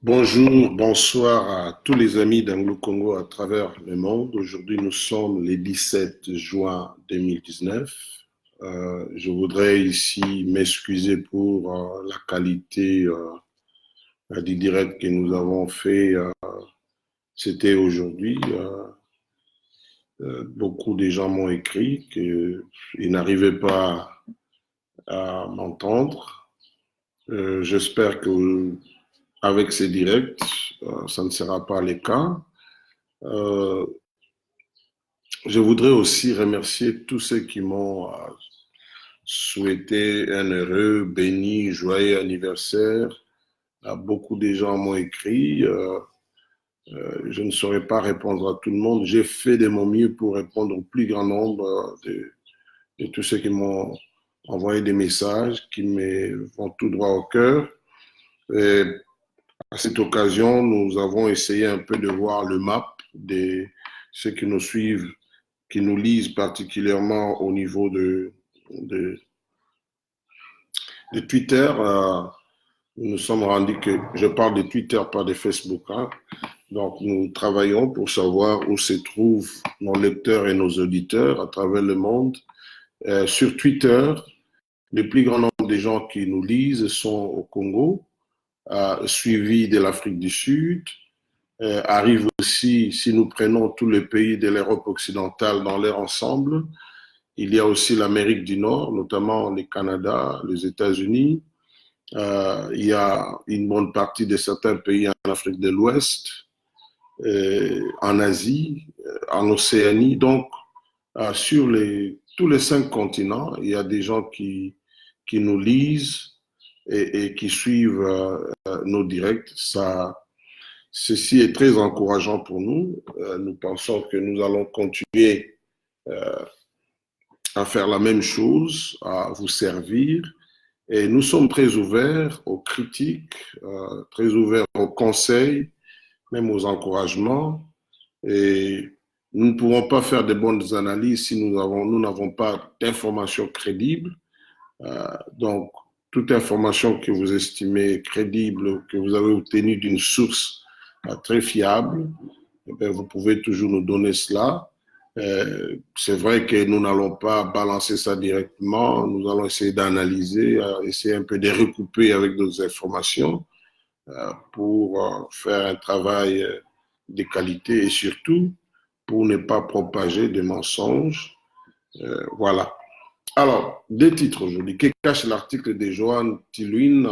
Bonjour, bonsoir à tous les amis d'Anglo-Congo à travers le monde. Aujourd'hui, nous sommes le 17 juin 2019. Je voudrais ici m'excuser pour la qualité du direct que nous avons fait. C'était aujourd'hui. Beaucoup de gens m'ont écrit qu'ils n'arrivaient pas à m'entendre. J'espère que avec ces directs, ça ne sera pas le cas. Euh, je voudrais aussi remercier tous ceux qui m'ont souhaité un heureux, béni, joyeux anniversaire. Beaucoup de gens m'ont écrit. Je ne saurais pas répondre à tout le monde. J'ai fait de mon mieux pour répondre au plus grand nombre de tous ceux qui m'ont envoyé des messages qui me vont tout droit au cœur. Et à cette occasion, nous avons essayé un peu de voir le map de ceux qui nous suivent, qui nous lisent particulièrement au niveau de, de Twitter. Nous nous sommes rendus que, je parle de Twitter, pas de Facebook. Hein. Donc, nous travaillons pour savoir où se trouvent nos lecteurs et nos auditeurs à travers le monde. Sur Twitter, le plus grand nombre de gens qui nous lisent sont au Congo, suivi de l'Afrique du Sud. Arrive aussi, si nous prenons tous les pays de l'Europe occidentale dans leur ensemble, il y a aussi l'Amérique du Nord, notamment le Canada, les États-Unis. Il y a une bonne partie de certains pays en Afrique de l'Ouest, en Asie, en Océanie. Donc, sur tous les 5 continents, il y a des gens qui nous lisent et qui suivent nos directs. Ceci est très encourageant pour nous. Nous pensons que nous allons continuer à faire la même chose, à vous servir. Et nous sommes très ouverts aux critiques, très ouverts aux conseils, même aux encouragements. Et nous ne pouvons pas faire de bonnes analyses si nous n'avons pas d'informations crédibles. Donc, toute information que vous estimez crédible, que vous avez obtenue d'une source très fiable, eh bien, vous pouvez toujours nous donner cela. C'est vrai que nous n'allons pas balancer ça directement, nous allons essayer d'analyser, essayer un peu de recouper avec d'autres informations pour faire un travail de qualité et surtout pour ne pas propager des mensonges. Voilà. Alors, deux titres aujourd'hui. Que cache l'article de Johan Tilouine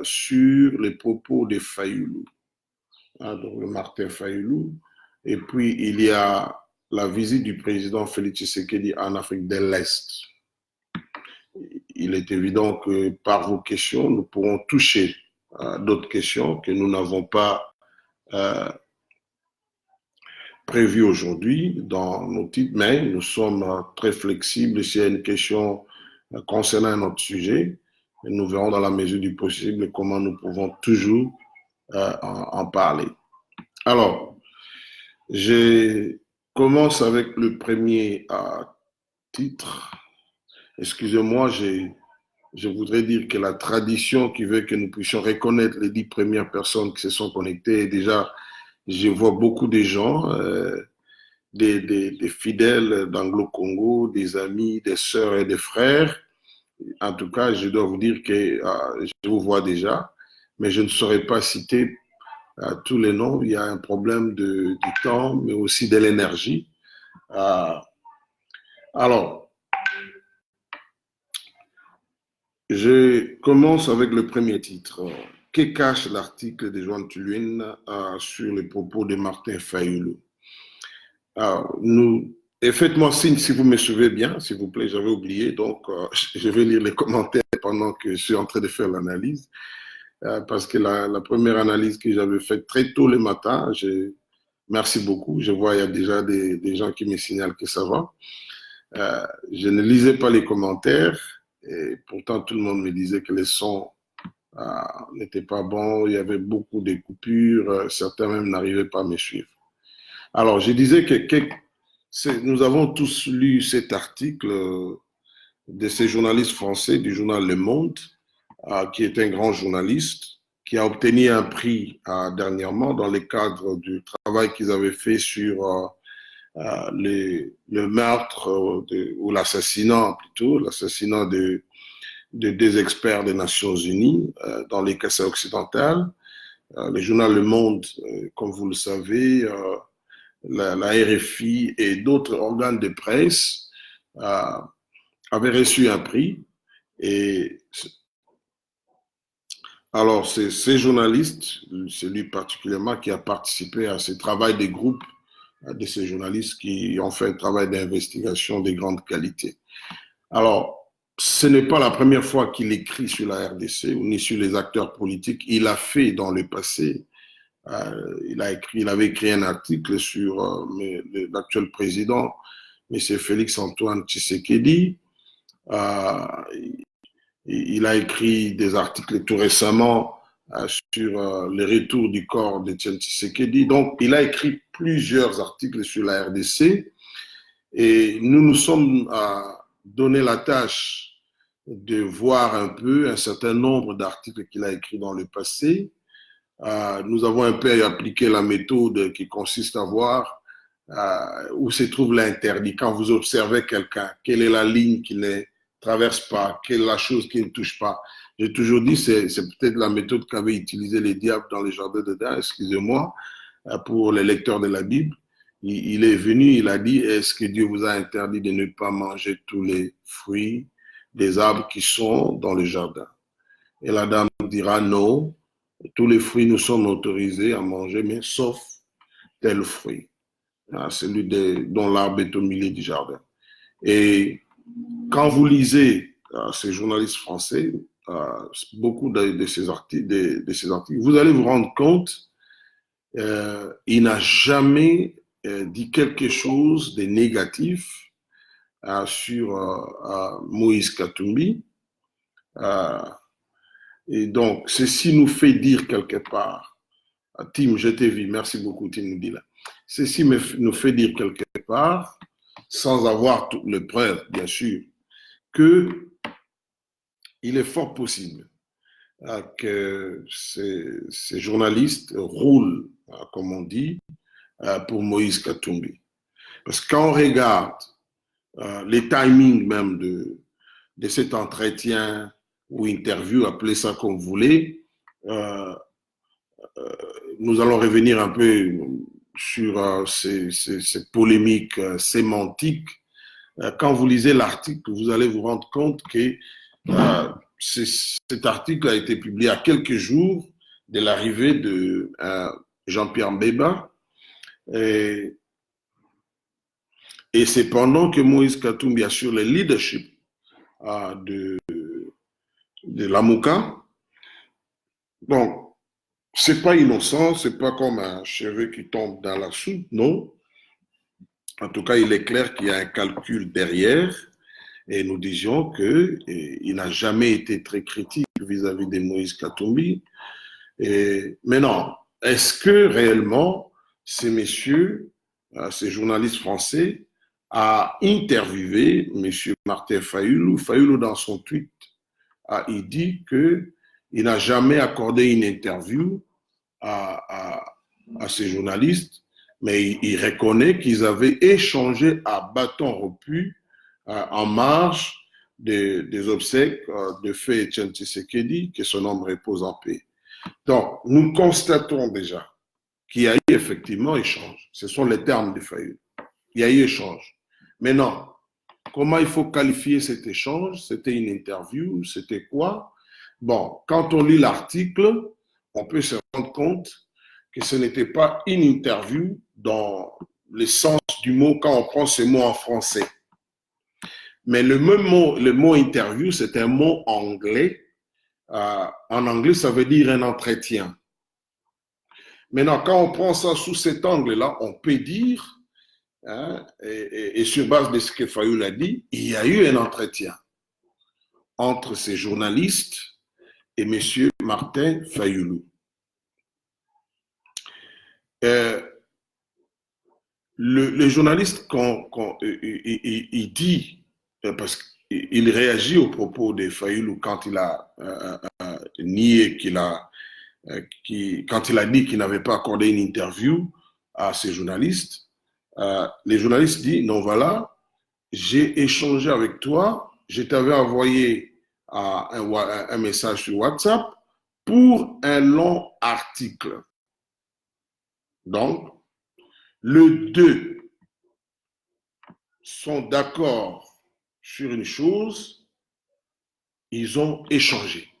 sur les propos de Fayoulou, hein, donc Martin Fayoulou. Et puis, il y a la visite du président Félix Tshisekedi en Afrique de l'Est. Il est évident que par vos questions, nous pourrons toucher d'autres questions que nous n'avons pas prévues aujourd'hui dans nos titres, mais nous sommes très flexibles. S'il y a une question concernant notre sujet, nous verrons dans la mesure du possible comment nous pouvons toujours en parler. Alors, je commence avec le premier titre. Excusez-moi, je voudrais dire que la tradition qui veut que nous puissions reconnaître les 10 premières personnes qui se sont connectées, et déjà, je vois beaucoup de gens, des fidèles d'Anglo-Congo, des amis, des sœurs et des frères. En tout cas, je dois vous dire que je vous vois déjà, mais je ne saurais pas citer tous les noms. Il y a un problème du temps, mais aussi de l'énergie. Alors, je commence avec le premier titre. Que cache l'article de Joan Tuluine sur les propos de Martin Fayoulou? Et faites-moi signe si vous me suivez bien, s'il vous plaît, j'avais oublié, donc je vais lire les commentaires pendant que je suis en train de faire l'analyse, parce que la première analyse que j'avais faite très tôt le matin, merci beaucoup, je vois il y a déjà des gens qui me signalent que ça va. Je ne lisais pas les commentaires, et pourtant tout le monde me disait que les sons n'étaient pas bons, il y avait beaucoup de coupures, certains même n'arrivaient pas à me suivre. Alors, je disais que nous avons tous lu cet article de ces journalistes français du journal Le Monde, qui est un grand journaliste, qui a obtenu un prix dernièrement dans le cadre du travail qu'ils avaient fait sur le meurtre ou l'assassinat plutôt, l'assassinat de deux experts des Nations Unies dans les Kassai occidentales. Le journal Le Monde, comme vous le savez, la RFI et d'autres organes de presse avaient reçu un prix. Et alors, c'est ces journalistes, celui particulièrement qui a participé à ce travail de groupe de ces journalistes qui ont fait un travail d'investigation de grande qualité. Alors, ce n'est pas la première fois qu'il écrit sur la RDC ni sur les acteurs politiques. Il l'a fait dans le passé. Il avait écrit un article sur l'actuel président, M. Félix-Antoine Tshisekedi. Il a écrit des articles tout récemment sur le retour du corps d'Etienne Tshisekedi. Donc, il a écrit plusieurs articles sur la RDC et nous nous sommes donné la tâche de voir un peu un certain nombre d'articles qu'il a écrits dans le passé. Nous avons un peu appliqué la méthode qui consiste à voir où se trouve l'interdit. Quand vous observez quelqu'un, quelle est la ligne qui ne traverse pas, quelle est la chose qui ne touche pas. J'ai toujours dit, c'est peut-être la méthode qu'avaient utilisé les diables dans les jardins d'Éden, excusez-moi, pour les lecteurs de la Bible. Il est venu, il a dit, est-ce que Dieu vous a interdit de ne pas manger tous les fruits des arbres qui sont dans le jardin? Et la dame dira non, tous les fruits nous sommes autorisés à manger, mais sauf tel fruit, celui dont l'arbre est au milieu du jardin. Et quand vous lisez ces journalistes français, beaucoup de ces articles, vous allez vous rendre compte, il n'a jamais dit quelque chose de négatif sur Moïse Katumbi. Et donc, ceci nous fait dire quelque part, Tim, je t'ai vu, merci beaucoup, Tim nous dit là. Ceci nous fait dire quelque part, sans avoir toutes les preuves, bien sûr, qu'il est fort possible que ces journalistes roulent, comme on dit, pour Moïse Katumbi. Parce que quand on regarde les timings même de cet entretien ou interview, appelez ça comme vous voulez, nous allons revenir un peu sur ces polémiques sémantiques. Quand vous lisez l'article, vous allez vous rendre compte que cet article a été publié à quelques jours de l'arrivée de Jean-Pierre Mbeba. Et c'est pendant que Moïse Katumbi assure le leadership de Lamouka. Donc, c'est pas innocent, c'est pas comme un cheveu qui tombe dans la soupe, non. En tout cas, il est clair qu'il y a un calcul derrière. Et nous disions qu'il n'a jamais été très critique vis-à-vis de Moïse Katumbi. Mais non, est-ce que réellement ces messieurs, ces journalistes français, a interviewé M. Martin Fayulu? Fayulu, dans son tweet, il dit qu'il n'a jamais accordé une interview à ces journalistes, mais il reconnaît qu'ils avaient échangé à bâton rompu en marge des obsèques de feu Etienne Tshisekedi, que son homme repose en paix. Donc, nous constatons déjà qu'il y a eu effectivement échange. Ce sont les termes de Fayulu. Il y a eu échange. Maintenant, comment il faut qualifier cet échange? C'était une interview? C'était quoi? Bon, quand on lit l'article, on peut se rendre compte que ce n'était pas une interview dans le sens du mot quand on prend ce mot en français. Mais le mot interview, c'est un mot anglais. En anglais, ça veut dire un entretien. Maintenant, quand on prend ça sous cet angle-là, on peut dire, et sur base de ce que Fayulu a dit, il y a eu un entretien entre ces journalistes et M. Martin Fayulu. Le journaliste, il dit, parce qu'il réagit aux propos de Fayulu quand il a nié qu'il a quand il a dit qu'il n'avait pas accordé une interview à ces journalistes, les journalistes disent, non, voilà, j'ai échangé avec toi, je t'avais envoyé un message sur WhatsApp pour un long article. Donc, les deux sont d'accord sur une chose, ils ont échangé.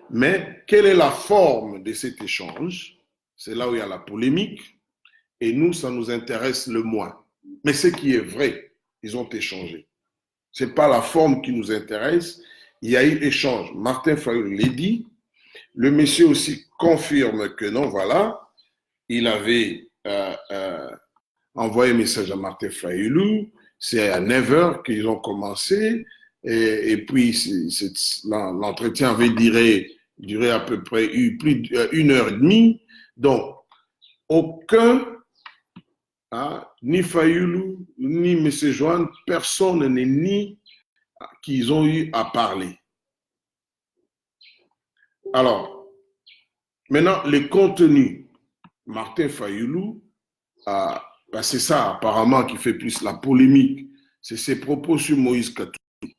Mais quelle est la forme de cet échange? C'est là où il y a la polémique. Et nous, ça nous intéresse le moins. Mais ce qui est vrai, ils ont échangé. Ce n'est pas la forme qui nous intéresse. Il y a eu échange. Martin Fayulu l'a dit. Le monsieur aussi confirme que non, voilà, il avait envoyé un message à Martin Fayulu. C'est à 9 h qu'ils ont commencé. Et puis, l'entretien avait duré à peu près plus d'1 h 30. Donc, aucun, ni Fayulu, ni M. Joanne, personne n'est ni qu'ils ont eu à parler. Alors, maintenant, les contenus, Martin Fayulu, c'est ça apparemment qui fait plus la polémique, c'est ses propos sur Moïse Katumbi.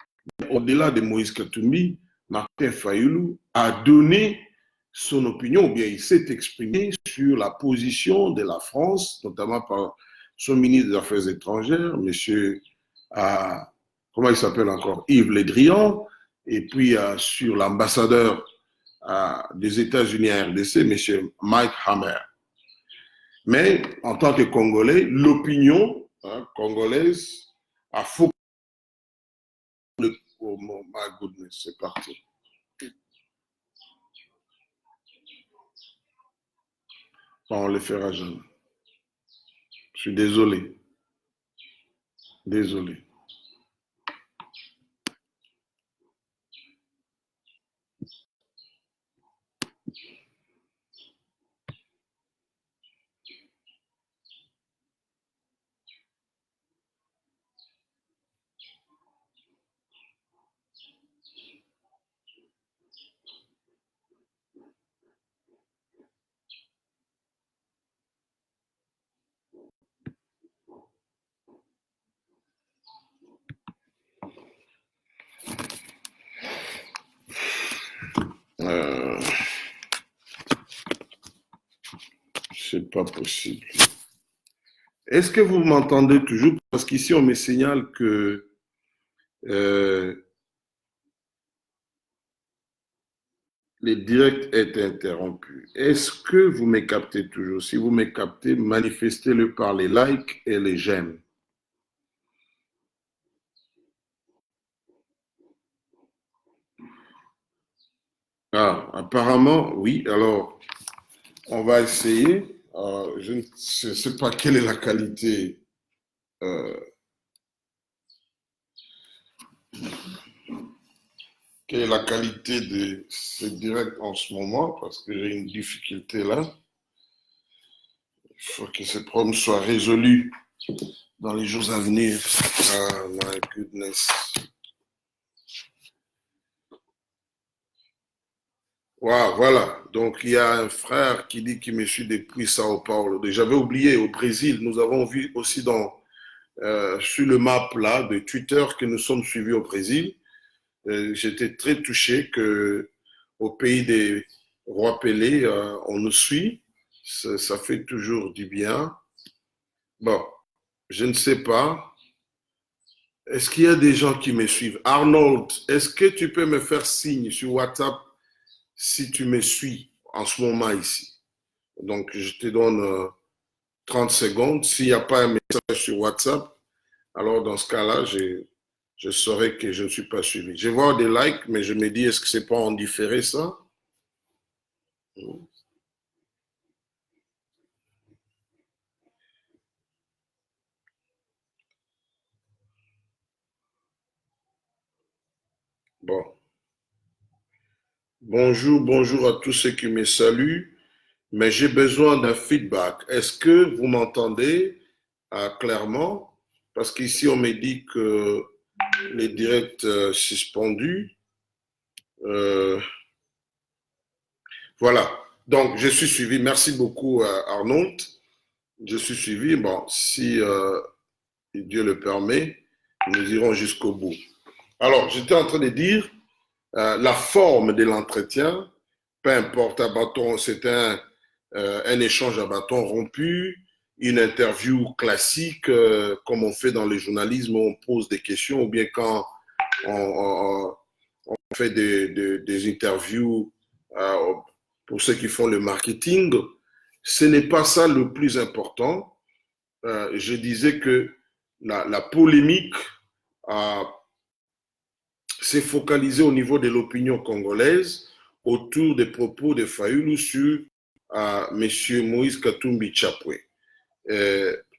Au-delà de Moïse Katumbi, Martin Fayulu a donné son opinion, ou bien il s'est exprimé sur la position de la France, notamment par son ministre des Affaires étrangères, M. Comment il s'appelle encore, Yves Le Drian, et puis sur l'ambassadeur des États-Unis à RDC, M. Mike Hammer. Mais en tant que Congolais, l'opinion congolaise a focalisé. Oh my goodness, c'est parti. Bon, on le fera jamais. Je suis désolé. Désolé. C'est pas possible. Est-ce que vous m'entendez toujours? Parce qu'ici, on me signale que le direct est interrompu. Est-ce que vous me captez toujours? Si vous me captez, manifestez-le par les likes et les j'aime. Apparemment, oui. Alors, on va essayer. Je ne sais pas quelle est la qualité. Quelle est la qualité de ce direct en ce moment, parce que j'ai une difficulté là. Il faut que ce problème soit résolu dans les jours à venir. Oh my goodness. Wow, voilà. Donc, il y a un frère qui dit qu'il me suit depuis Sao Paulo. J'avais oublié, au Brésil, nous avons vu aussi sur le map là de Twitter que nous sommes suivis au Brésil. J'étais très touché que au pays des rois Pelé, on nous suit. Ça fait toujours du bien. Bon, je ne sais pas. Est-ce qu'il y a des gens qui me suivent? Arnold, est-ce que tu peux me faire signe sur WhatsApp si tu me suis en ce moment ici? Donc, je te donne 30 secondes. S'il n'y a pas un message sur WhatsApp, alors dans ce cas-là, je saurai que je ne suis pas suivi. Je vois des likes, mais je me dis, est-ce que c'est pas en différé ça? Bon. Bonjour à tous ceux qui me saluent, mais j'ai besoin d'un feedback. Est-ce que vous m'entendez clairement? Parce qu'ici, on me dit que les directs suspendus. Voilà. Donc, je suis suivi. Merci beaucoup, Arnaud. Je suis suivi. Bon, si Dieu le permet, nous irons jusqu'au bout. Alors, j'étais en train de dire la forme de l'entretien, peu importe, à bâton, c'est un échange à bâton rompu, une interview classique, comme on fait dans le journalisme, où on pose des questions, ou bien quand on fait des interviews pour ceux qui font le marketing. Ce n'est pas ça le plus important. Je disais que la polémique s'est focalisée au niveau de l'opinion congolaise autour des propos de Fayulu sur M. Moïse Katumbi Chapwe.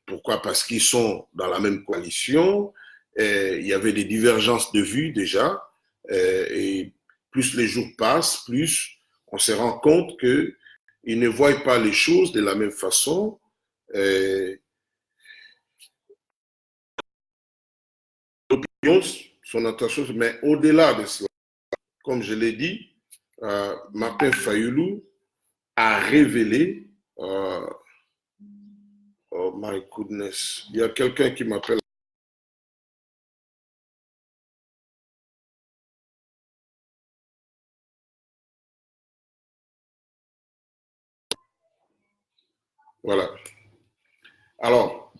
Pourquoi? Parce qu'ils sont dans la même coalition. Il y avait des divergences de vues déjà. Et plus les jours passent, plus on se rend compte qu'ils ne voient pas les choses de la même façon. L'opinion, son attention, mais au-delà de cela, comme je l'ai dit, Martin Fayulu a révélé, oh my goodness, il y a quelqu'un qui m'appelle. Voilà. Alors,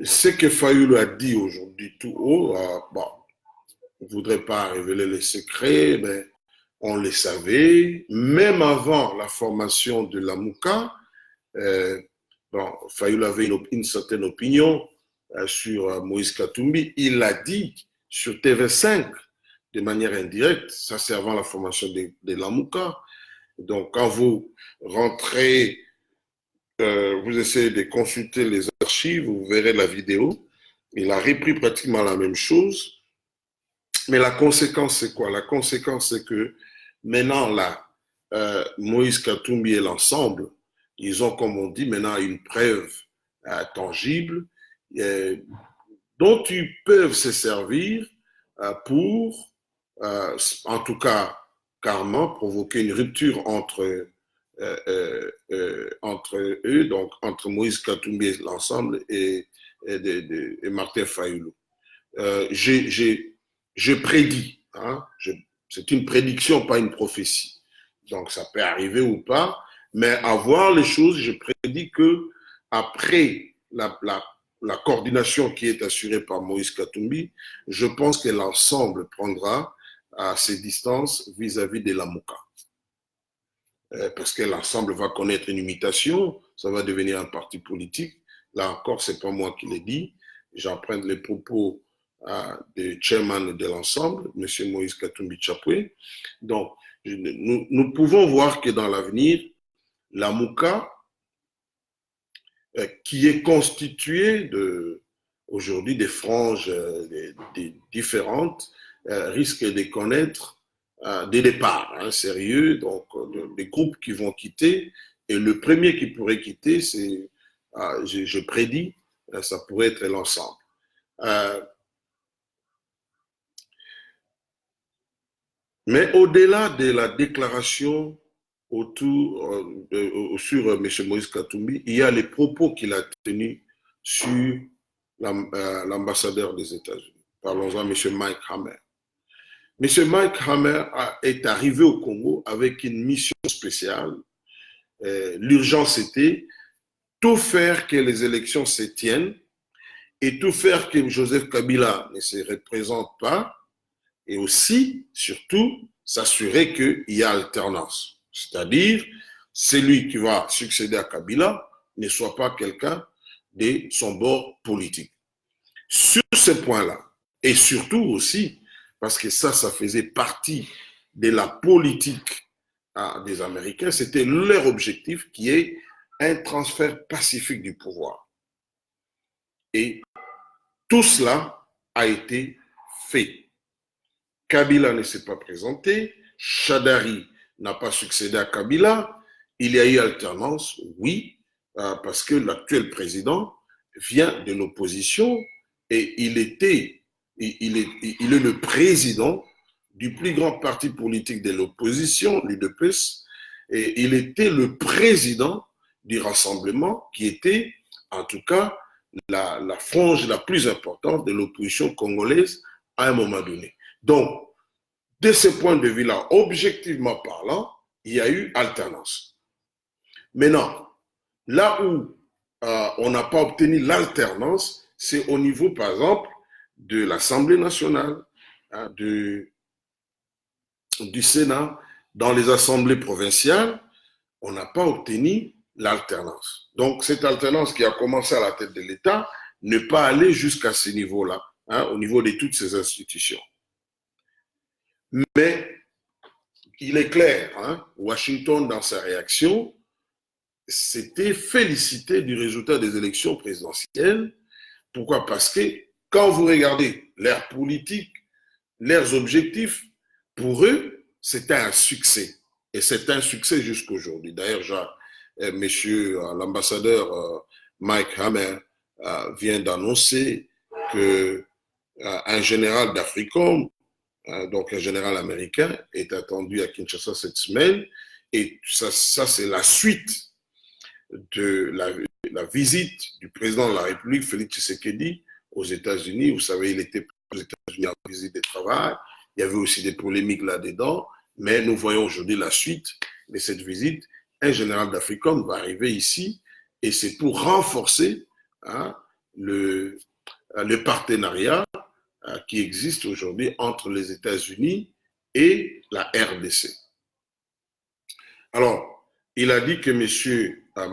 ce que Fayulu a dit aujourd'hui tout haut, bon, je ne voudrais pas révéler les secrets, mais on le savait, même avant la formation de la MOUCA. Bon, Fayulu avait une certaine opinion sur Moïse Katumbi. Il l'a dit sur TV5 de manière indirecte, ça c'est avant la formation de la MOUCA. Donc quand vous rentrez, vous essayez de consulter les archives, vous verrez la vidéo. Il a repris pratiquement la même chose. Mais la conséquence, c'est quoi? La conséquence, c'est que maintenant, là, Moïse Katumbi et l'ensemble, ils ont, comme on dit, maintenant une preuve tangible dont ils peuvent se servir pour, en tout cas, carrément, provoquer une rupture entre eux, donc entre Moïse Katumbi et l'ensemble et Martin Fayulu. Je prédis, hein, c'est une prédiction, pas une prophétie. Donc ça peut arriver ou pas, mais à voir les choses, je prédis que après la coordination qui est assurée par Moïse Katumbi, je pense que l'ensemble prendra ses distances vis-à-vis de la MOUCA. Parce que l'ensemble va connaître une imitation, ça va devenir un parti politique. Là encore, c'est pas moi qui l'ai dit. J'emprunte les propos du chairman de l'ensemble, M. Moïse Katumbi Chapwe. Donc, nous pouvons voir que dans l'avenir, la MOUCA, qui est constituée aujourd'hui des franges différentes, risque de connaître des départs sérieux, donc des groupes qui vont quitter. Et le premier qui pourrait quitter, c'est, je prédis, ça pourrait être l'ensemble. Mais au-delà de la déclaration sur M. Moïse Katumbi, il y a les propos qu'il a tenus sur l'ambassadeur des États-Unis. Parlons-en à M. Mike Hammer. M. Mike Hammer est arrivé au Congo avec une mission spéciale. L'urgence était tout faire que les élections se tiennent et tout faire que Joseph Kabila ne se représente pas, et aussi, surtout, s'assurer qu'il y a alternance. C'est-à-dire, celui qui va succéder à Kabila ne soit pas quelqu'un de son bord politique. Sur ce point-là, et surtout aussi, parce que ça faisait partie de la politique des Américains, c'était leur objectif qui est un transfert pacifique du pouvoir. Et tout cela a été fait. Kabila ne s'est pas présenté, Shadari n'a pas succédé à Kabila, il y a eu alternance, oui, parce que l'actuel président vient de l'opposition et il est le président du plus grand parti politique de l'opposition, l'UDPS, et il était le président du rassemblement qui était, en tout cas, la frange la plus importante de l'opposition congolaise à un moment donné. Donc, de ce point de vue-là, objectivement parlant, il y a eu alternance. Maintenant, là où on n'a pas obtenu l'alternance, c'est au niveau, par exemple, de l'Assemblée nationale, hein, du Sénat. Dans les assemblées provinciales, on n'a pas obtenu l'alternance. Donc, cette alternance qui a commencé à la tête de l'État n'est pas allée jusqu'à ce niveau-là, hein, au niveau de toutes ces institutions. Mais il est clair, hein, Washington, dans sa réaction, s'était félicité du résultat des élections présidentielles. Pourquoi? Parce que quand vous regardez leur politique, leurs objectifs, pour eux, c'était un succès. Et c'est un succès jusqu'aujourd'hui. D'ailleurs, monsieur l'ambassadeur Mike Hammer vient d'annoncer qu'un général d'Africom, donc un général américain, est attendu à Kinshasa cette semaine. Et ça c'est la suite de la visite du président de la République, Félix Tshisekedi, aux États-Unis. Vous savez, il était aux États-Unis en visite de travail. Il y avait aussi des polémiques là-dedans. Mais nous voyons aujourd'hui la suite de cette visite. Un général d'Africom va arriver ici et c'est pour renforcer le partenariat qui existe aujourd'hui entre les États-Unis et la RDC. Alors, il a dit que M.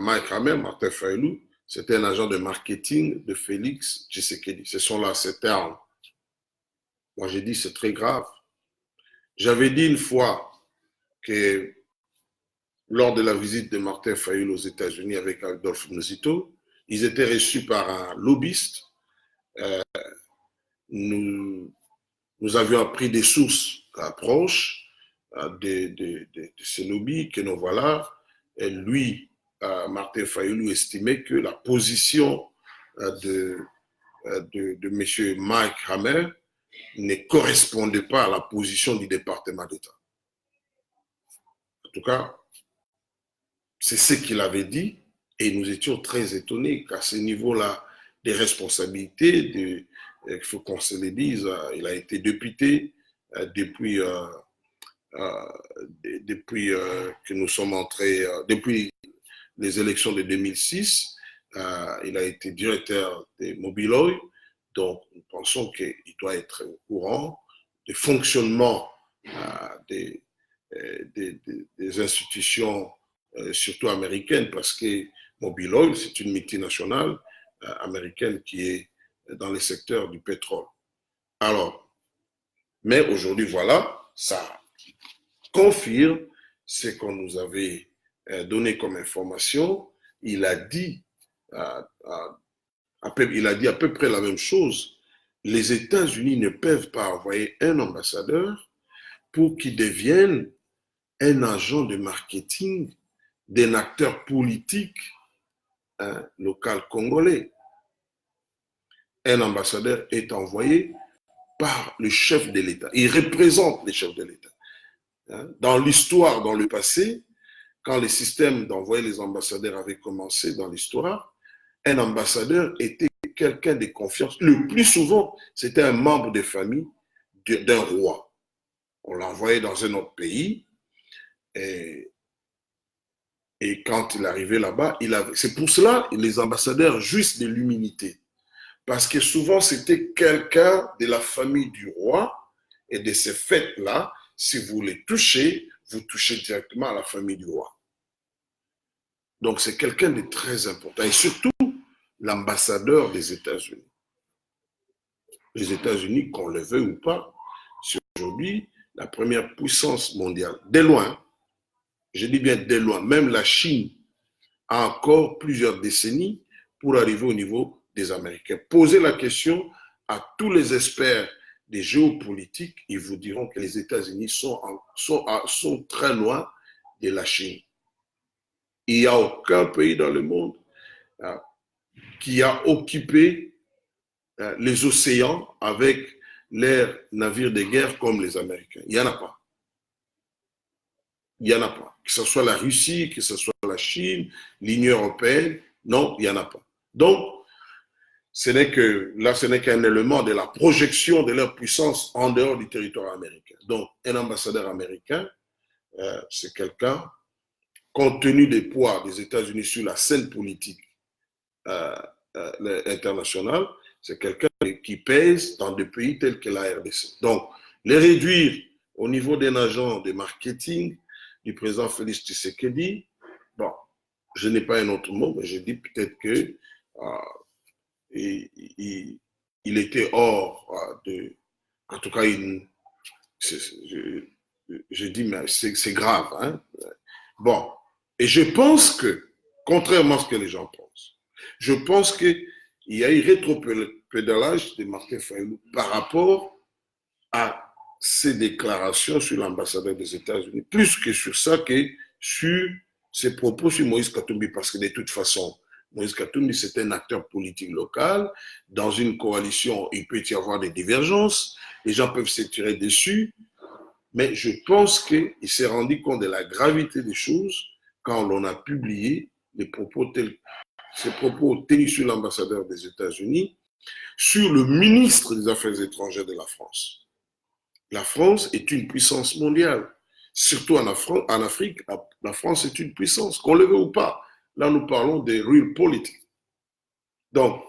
Mike Hammer, Martin Fayulu, c'était un agent de marketing de Félix Tshisekedi. Ce sont là ces termes. Moi, j'ai dit c'est très grave. J'avais dit une fois que lors de la visite de Martin Fayulu aux États-Unis avec Adolphe Nzito, ils étaient reçus par un lobbyiste. Nous avions appris des sources proches de ces lobbies que nous voilà. Et lui, Martin Fayulu, estimait que la position de M. Mike Hammer ne correspondait pas à la position du département d'État. En tout cas, c'est ce qu'il avait dit et nous étions très étonnés qu'à ce niveau-là des responsabilités, il faut qu'on se le dise, il a été député depuis que nous sommes entrés, depuis les élections de 2006, il a été directeur des Mobiloy, donc nous pensons qu'il doit être au courant du fonctionnement des institutions, surtout américaines, parce que Mobiloy, c'est une multinationale américaine qui est dans le secteur du pétrole. Alors, mais aujourd'hui, voilà, ça confirme ce qu'on nous avait donné comme information. Il a dit à peu près la même chose. Les États-Unis ne peuvent pas envoyer un ambassadeur pour qu'il devienne un agent de marketing d'un acteur politique local congolais. Un ambassadeur est envoyé par le chef de l'État. Il représente le chef de l'État. Dans l'histoire, dans le passé, quand les systèmes d'envoyer les ambassadeurs avaient commencé dans l'histoire, un ambassadeur était quelqu'un de confiance. Le plus souvent, c'était un membre de famille d'un roi. On l'envoyait dans un autre pays et quand il arrivait là-bas, c'est pour cela que les ambassadeurs jouissent de l'immunité. Parce que souvent, c'était quelqu'un de la famille du roi et de ces fêtes-là, si vous les touchez, vous touchez directement à la famille du roi. Donc, c'est quelqu'un de très important. Et surtout, l'ambassadeur des États-Unis. Les États-Unis, qu'on le veuille ou pas, c'est aujourd'hui la première puissance mondiale. De loin, je dis bien de loin, même la Chine a encore plusieurs décennies pour arriver au niveau des Américains. Posez la question à tous les experts des géopolitiques, ils vous diront que les États-Unis sont très loin de la Chine. Il n'y a aucun pays dans le monde qui a occupé les océans avec leurs navires de guerre comme les Américains. Il n'y en a pas. Il n'y en a pas. Que ce soit la Russie, que ce soit la Chine, l'Union européenne, non, il n'y en a pas. Donc, ce n'est qu'un élément de la projection de leur puissance en dehors du territoire américain. Donc, un ambassadeur américain, c'est quelqu'un, compte tenu des poids des États-Unis sur la scène politique internationale, c'est quelqu'un qui pèse dans des pays tels que la RDC. Donc, les réduire au niveau d'un agent de marketing du président Félix Tshisekedi, bon, je n'ai pas un autre mot, mais je dis peut-être que il était hors de... En tout cas, je dis, mais c'est grave. Hein? Bon, et je pense que, contrairement à ce que les gens pensent, je pense qu'il y a eu rétropédalage de Martin Fayulu par rapport à ses déclarations sur l'ambassadeur des États-Unis, plus que sur ça que sur ses propos sur Moïse Katumbi, parce que de toute façon, Moïse Katumbi, c'est un acteur politique local. Dans une coalition, il peut y avoir des divergences. Les gens peuvent se tirer dessus. Mais je pense qu'il s'est rendu compte de la gravité des choses quand l'on a publié ces propos tenus sur l'ambassadeur des États-Unis, sur le ministre des Affaires étrangères de la France. La France est une puissance mondiale. Surtout en Afrique, la France est une puissance, qu'on le veut ou pas. Là, nous parlons des real politics. Donc,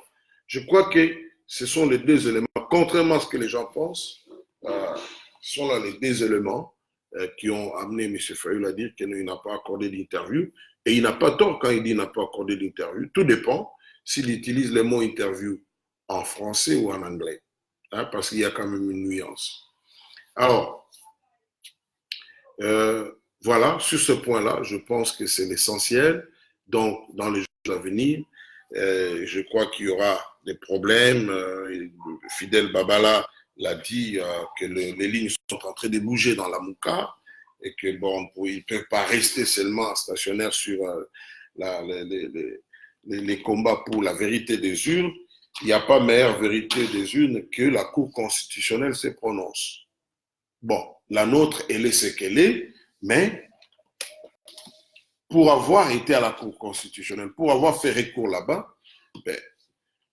je crois que ce sont les deux éléments, contrairement à ce que les gens pensent, ce sont là les deux éléments qui ont amené M. Fayulu à dire qu'il n'a pas accordé d'interview. Et il n'a pas tort quand il dit qu'il n'a pas accordé d'interview. Tout dépend s'il utilise le mot interview en français ou en anglais, hein, parce qu'il y a quand même une nuance. Alors, voilà, sur ce point-là, je pense que c'est l'essentiel. Donc, dans les jours à venir, je crois qu'il y aura des problèmes. Fidel Babala l'a dit que les lignes sont en train de bouger dans la Mouka et que bon, ils ne peuvent pas rester seulement stationnaires sur les combats pour la vérité des urnes. Il n'y a pas meilleure vérité des urnes que la Cour constitutionnelle se prononce. Bon, la nôtre, elle est ce qu'elle est, mais pour avoir été à la Cour constitutionnelle, pour avoir fait recours là-bas, ben,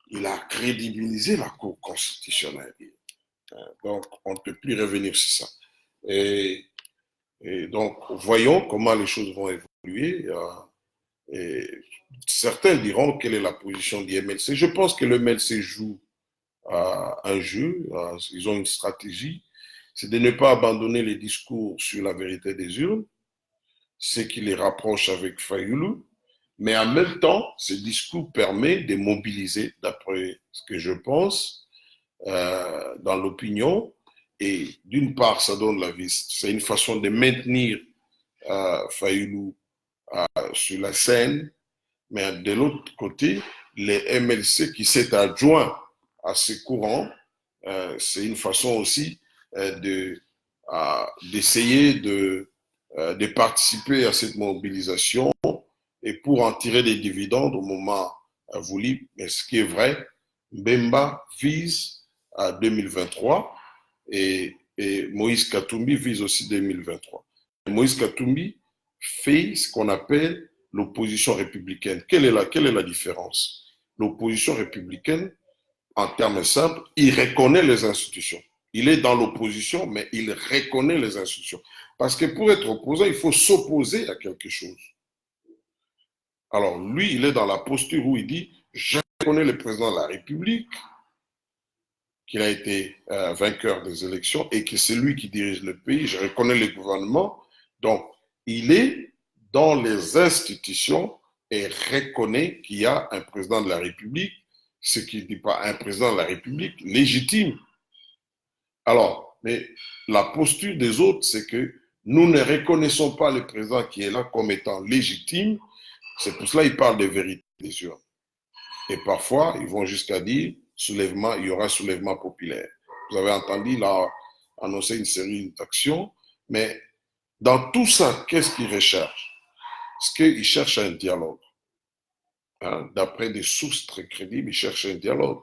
il a crédibilisé la Cour constitutionnelle. Donc, on ne peut plus revenir sur ça. Et donc, voyons comment les choses vont évoluer. Et certains diront quelle est la position du MLC. Je pense que le MLC joue un jeu, ils ont une stratégie, c'est de ne pas abandonner les discours sur la vérité des urnes, ce qui les rapproche avec Fayulu, mais en même temps, ce discours permet de mobiliser, d'après ce que je pense, dans l'opinion. Et d'une part, ça donne la vie, c'est une façon de maintenir Fayulu sur la scène, mais de l'autre côté, les MLC qui s'est adjoint à ces courants, c'est une façon aussi d'essayer de participer à cette mobilisation et pour en tirer des dividendes au moment voulu. Mais ce qui est vrai, Mbemba vise à 2023 et Moïse Katumbi vise aussi 2023. Moïse Katumbi fait ce qu'on appelle l'opposition républicaine. Quelle est la différence? L'opposition républicaine, en termes simples, il reconnaît les institutions. Il est dans l'opposition, mais il reconnaît les institutions. Parce que pour être opposant, il faut s'opposer à quelque chose. Alors lui, il est dans la posture où il dit, je reconnais le président de la République, qu'il a été vainqueur des élections et que c'est lui qui dirige le pays, je reconnais le gouvernement. Donc, il est dans les institutions et reconnaît qu'il y a un président de la République, ce qui ne dit pas un président de la République légitime. Alors, mais la posture des autres, c'est que nous ne reconnaissons pas le président qui est là comme étant légitime. C'est pour cela qu'ils parlent de vérité des urnes. Et parfois, ils vont jusqu'à dire soulèvement, il y aura soulèvement populaire. Vous avez entendu, il a annoncé une série d'actions, mais dans tout ça, qu'est-ce qu'il recherche? Est-ce qu'il cherche un dialogue? Hein? D'après des sources très crédibles, il cherche un dialogue.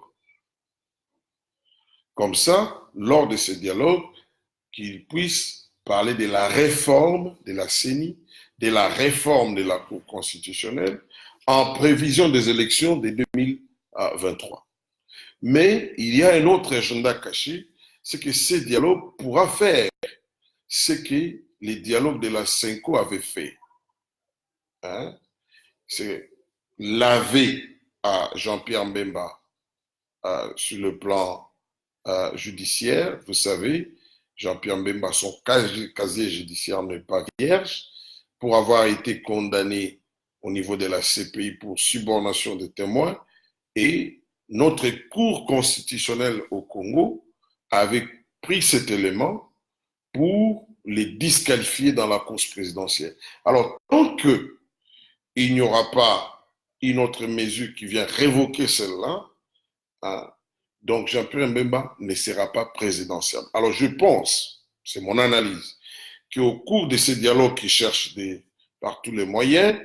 Comme ça, lors de ces dialogues, qu'ils puissent parler de la réforme de la CENI, de la réforme de la Cour constitutionnelle, en prévision des élections de 2023. Mais il y a un autre agenda caché, c'est que ce dialogue pourra faire ce que les dialogues de la CENCO avaient fait. Hein? C'est laver à Jean-Pierre Mbemba sur le plan judiciaire. Vous savez, Jean-Pierre Mbemba, son casier judiciaire n'est pas vierge pour avoir été condamné au niveau de la CPI pour subornation de témoins, et notre Cour constitutionnelle au Congo avait pris cet élément pour les disqualifier dans la course présidentielle. Alors, tant qu'il n'y aura pas une autre mesure qui vient révoquer celle-là, hein, donc Jean-Pierre Mbemba ne sera pas présidentiel. Alors je pense, c'est mon analyse, qu'au cours de ces dialogues qui cherchent par tous les moyens,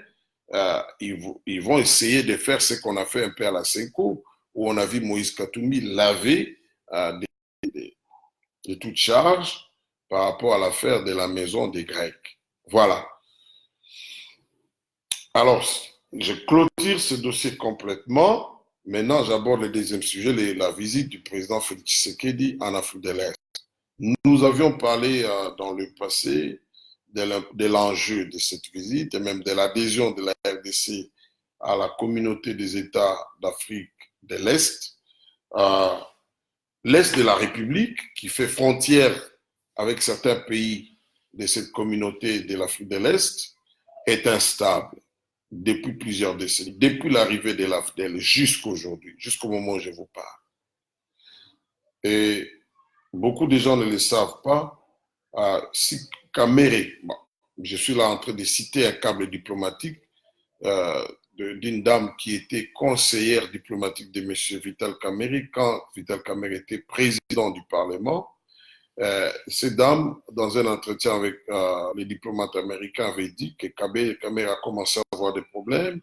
ils vont essayer de faire ce qu'on a fait un peu à la CENCO, où on a vu Moïse Katumbi laver de toute charge par rapport à l'affaire de la maison des Grecs. Voilà. Alors, je clôture ce dossier complètement. Maintenant, j'aborde le deuxième sujet, la visite du président Félix Tshisekedi en Afrique de l'Est. Nous avions parlé dans le passé de l'enjeu de cette visite et même de l'adhésion de la RDC à la communauté des États d'Afrique de l'Est. L'Est de la République, qui fait frontière avec certains pays de cette communauté de l'Afrique de l'Est, est instable depuis plusieurs décennies, depuis l'arrivée de l'AFDEL jusqu'aujourd'hui, jusqu'au moment où je vous parle. Et beaucoup de gens ne le savent pas. Si Kamere, bon, je suis là en train de citer un câble diplomatique d'une dame qui était conseillère diplomatique de M. Vital Kamerhe quand Vital Kamerhe était président du Parlement. Cette dame, dans un entretien avec les diplomates américains, avait dit que Kamerhe a commencé à avoir des problèmes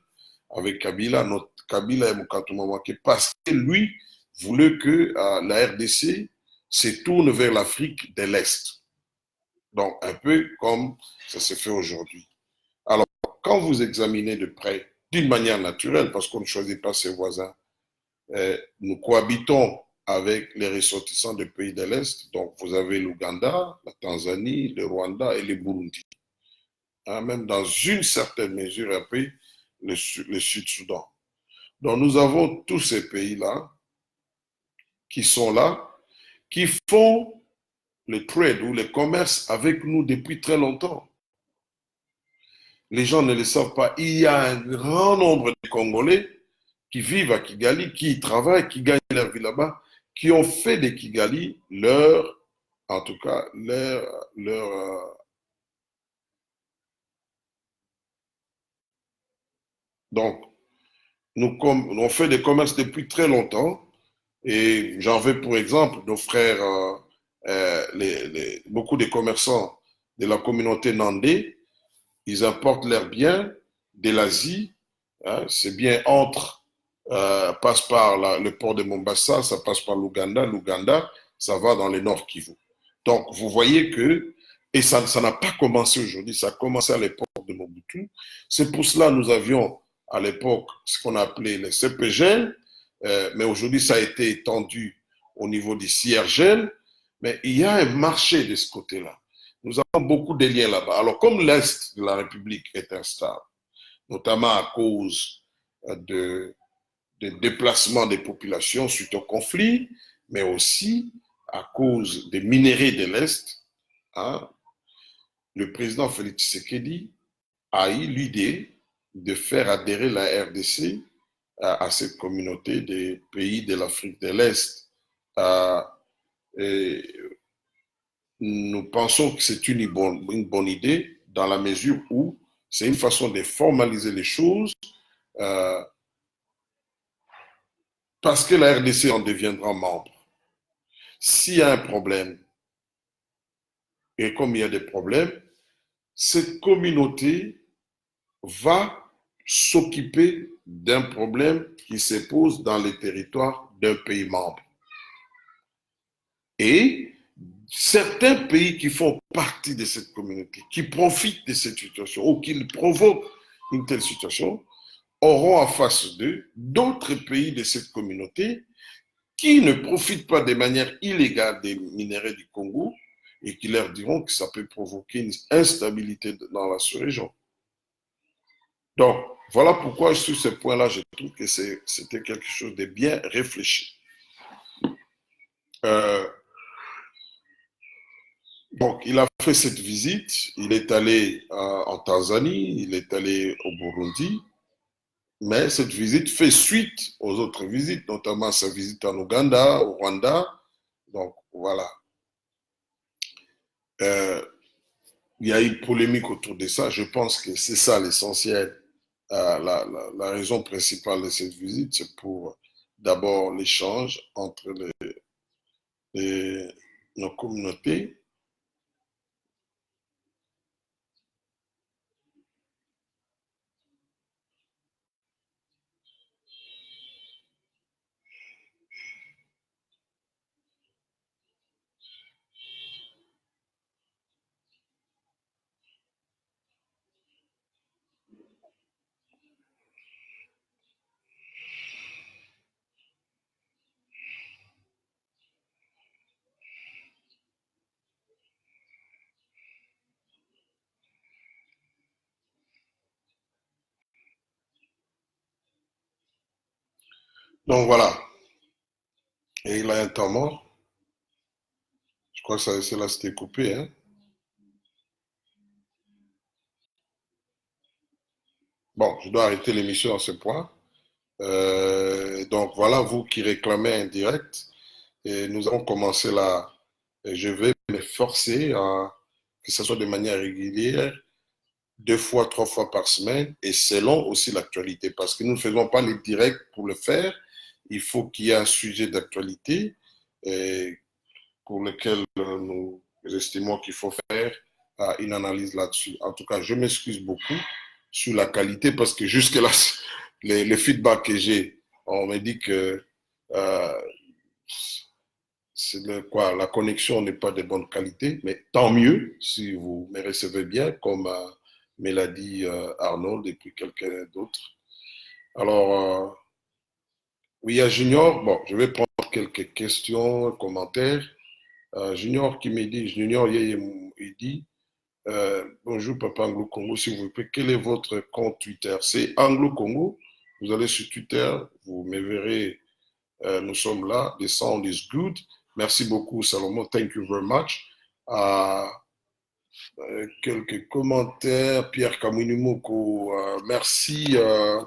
avec Kabila, notre Kabila et Moukatumamake, parce que lui voulait que la RDC se tourne vers l'Afrique de l'Est. Donc, un peu comme ça se fait aujourd'hui. Alors, quand vous examinez de près, d'une manière naturelle, parce qu'on ne choisit pas ses voisins, nous cohabitons avec les ressortissants des pays de l'Est. Donc, vous avez l'Ouganda, la Tanzanie, le Rwanda et le Burundi. Hein, même dans une certaine mesure, un peu, le Sud-Soudan. Donc, nous avons tous ces pays-là qui sont là, qui font le trade ou le commerce avec nous depuis très longtemps. Les gens ne le savent pas. Il y a un grand nombre de Congolais qui vivent à Kigali, qui y travaillent, qui gagnent leur vie là-bas, qui ont fait de Kigali en tout cas, donc, on fait des commerces depuis très longtemps, et j'en veux pour exemple nos frères, beaucoup de commerçants de la communauté Nandé, ils importent leurs biens de l'Asie, hein, ces biens passent par le port de Mombasa, ça passe par l'Ouganda, ça va dans le Nord Kivu. Donc, vous voyez que, et ça n'a pas commencé aujourd'hui, ça a commencé à l'époque de Mobutu. C'est pour cela que nous avions à l'époque ce qu'on appelait les CPGL, mais aujourd'hui ça a été étendu au niveau du CIRGL, mais il y a un marché de ce côté-là. Nous avons beaucoup de liens là-bas. Alors, comme l'Est de la République est instable, notamment à cause de déplacement des populations suite au conflit, mais aussi à cause des minéraux de l'Est, hein, le président Félix Tshisekedi a eu l'idée de faire adhérer la RDC à cette communauté des pays de l'Afrique de l'Est. Nous pensons que c'est une bonne idée dans la mesure où c'est une façon de formaliser les choses parce que la RDC en deviendra membre. S'il y a un problème, et comme il y a des problèmes, cette communauté va s'occuper d'un problème qui se pose dans les territoires d'un pays membre. Et certains pays qui font partie de cette communauté, qui profitent de cette situation ou qui provoquent une telle situation, auront en face d'eux d'autres pays de cette communauté qui ne profitent pas de manière illégale des minéraux du Congo et qui leur diront que ça peut provoquer une instabilité dans la sous-région. Donc, voilà pourquoi sur ce point-là, je trouve que c'était quelque chose de bien réfléchi. Euh, donc, il a fait cette visite, il est allé en Tanzanie, il est allé au Burundi, mais cette visite fait suite aux autres visites, notamment sa visite en Ouganda, au Rwanda. Donc, voilà. Il y a eu polémique autour de ça. Je pense que c'est ça l'essentiel. La raison principale de cette visite, c'est pour d'abord l'échange entre nos communautés. Donc voilà. Et il a un temps mort. Je crois que ça là, c'était coupé. Hein? Bon, je dois arrêter l'émission à ce point. Donc voilà, vous qui réclamez un direct, et nous avons commencé là. Et je vais me forcer à que ce soit de manière régulière, 2 fois, 3 fois par semaine, et selon aussi l'actualité, parce que nous ne faisons pas les directs pour le faire. Il faut qu'il y ait un sujet d'actualité pour lequel nous estimons qu'il faut faire une analyse là-dessus. En tout cas, je m'excuse beaucoup sur la qualité, parce que jusque-là, les feedbacks que j'ai, on me dit que euh, la connexion n'est pas de bonne qualité, mais tant mieux si vous me recevez bien, comme me l'a dit Arnold et puis quelqu'un d'autre. Alors, oui, il y a Junior. Bon, je vais prendre quelques questions, commentaires. Junior qui me dit, Junior, il dit, bonjour Papa Anglo Congo, s'il vous plaît, quel est votre compte Twitter? C'est Anglo Congo. Vous allez sur Twitter, vous me verrez. Nous sommes là. The sound is good. Merci beaucoup, Salomon. Thank you very much. Euh, quelques commentaires. Pierre Kamunimoko, merci euh,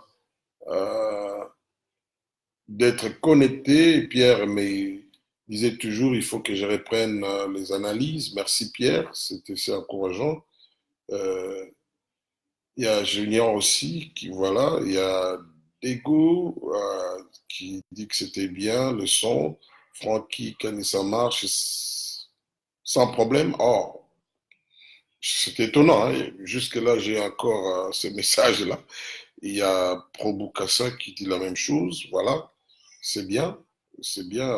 d'être connecté. Pierre me disait toujours, il faut que je reprenne les analyses. Merci Pierre, c'était assez encourageant. Euh, il y a Junior aussi, qui voilà. Il y a Dego qui dit que c'était bien, le son. Francky, Kanissa marche sans problème. Oh, c'est étonnant. Hein. Jusque-là, j'ai encore ce message-là. Il y a Probukasa qui dit la même chose. Voilà, c'est bien. C'est bien,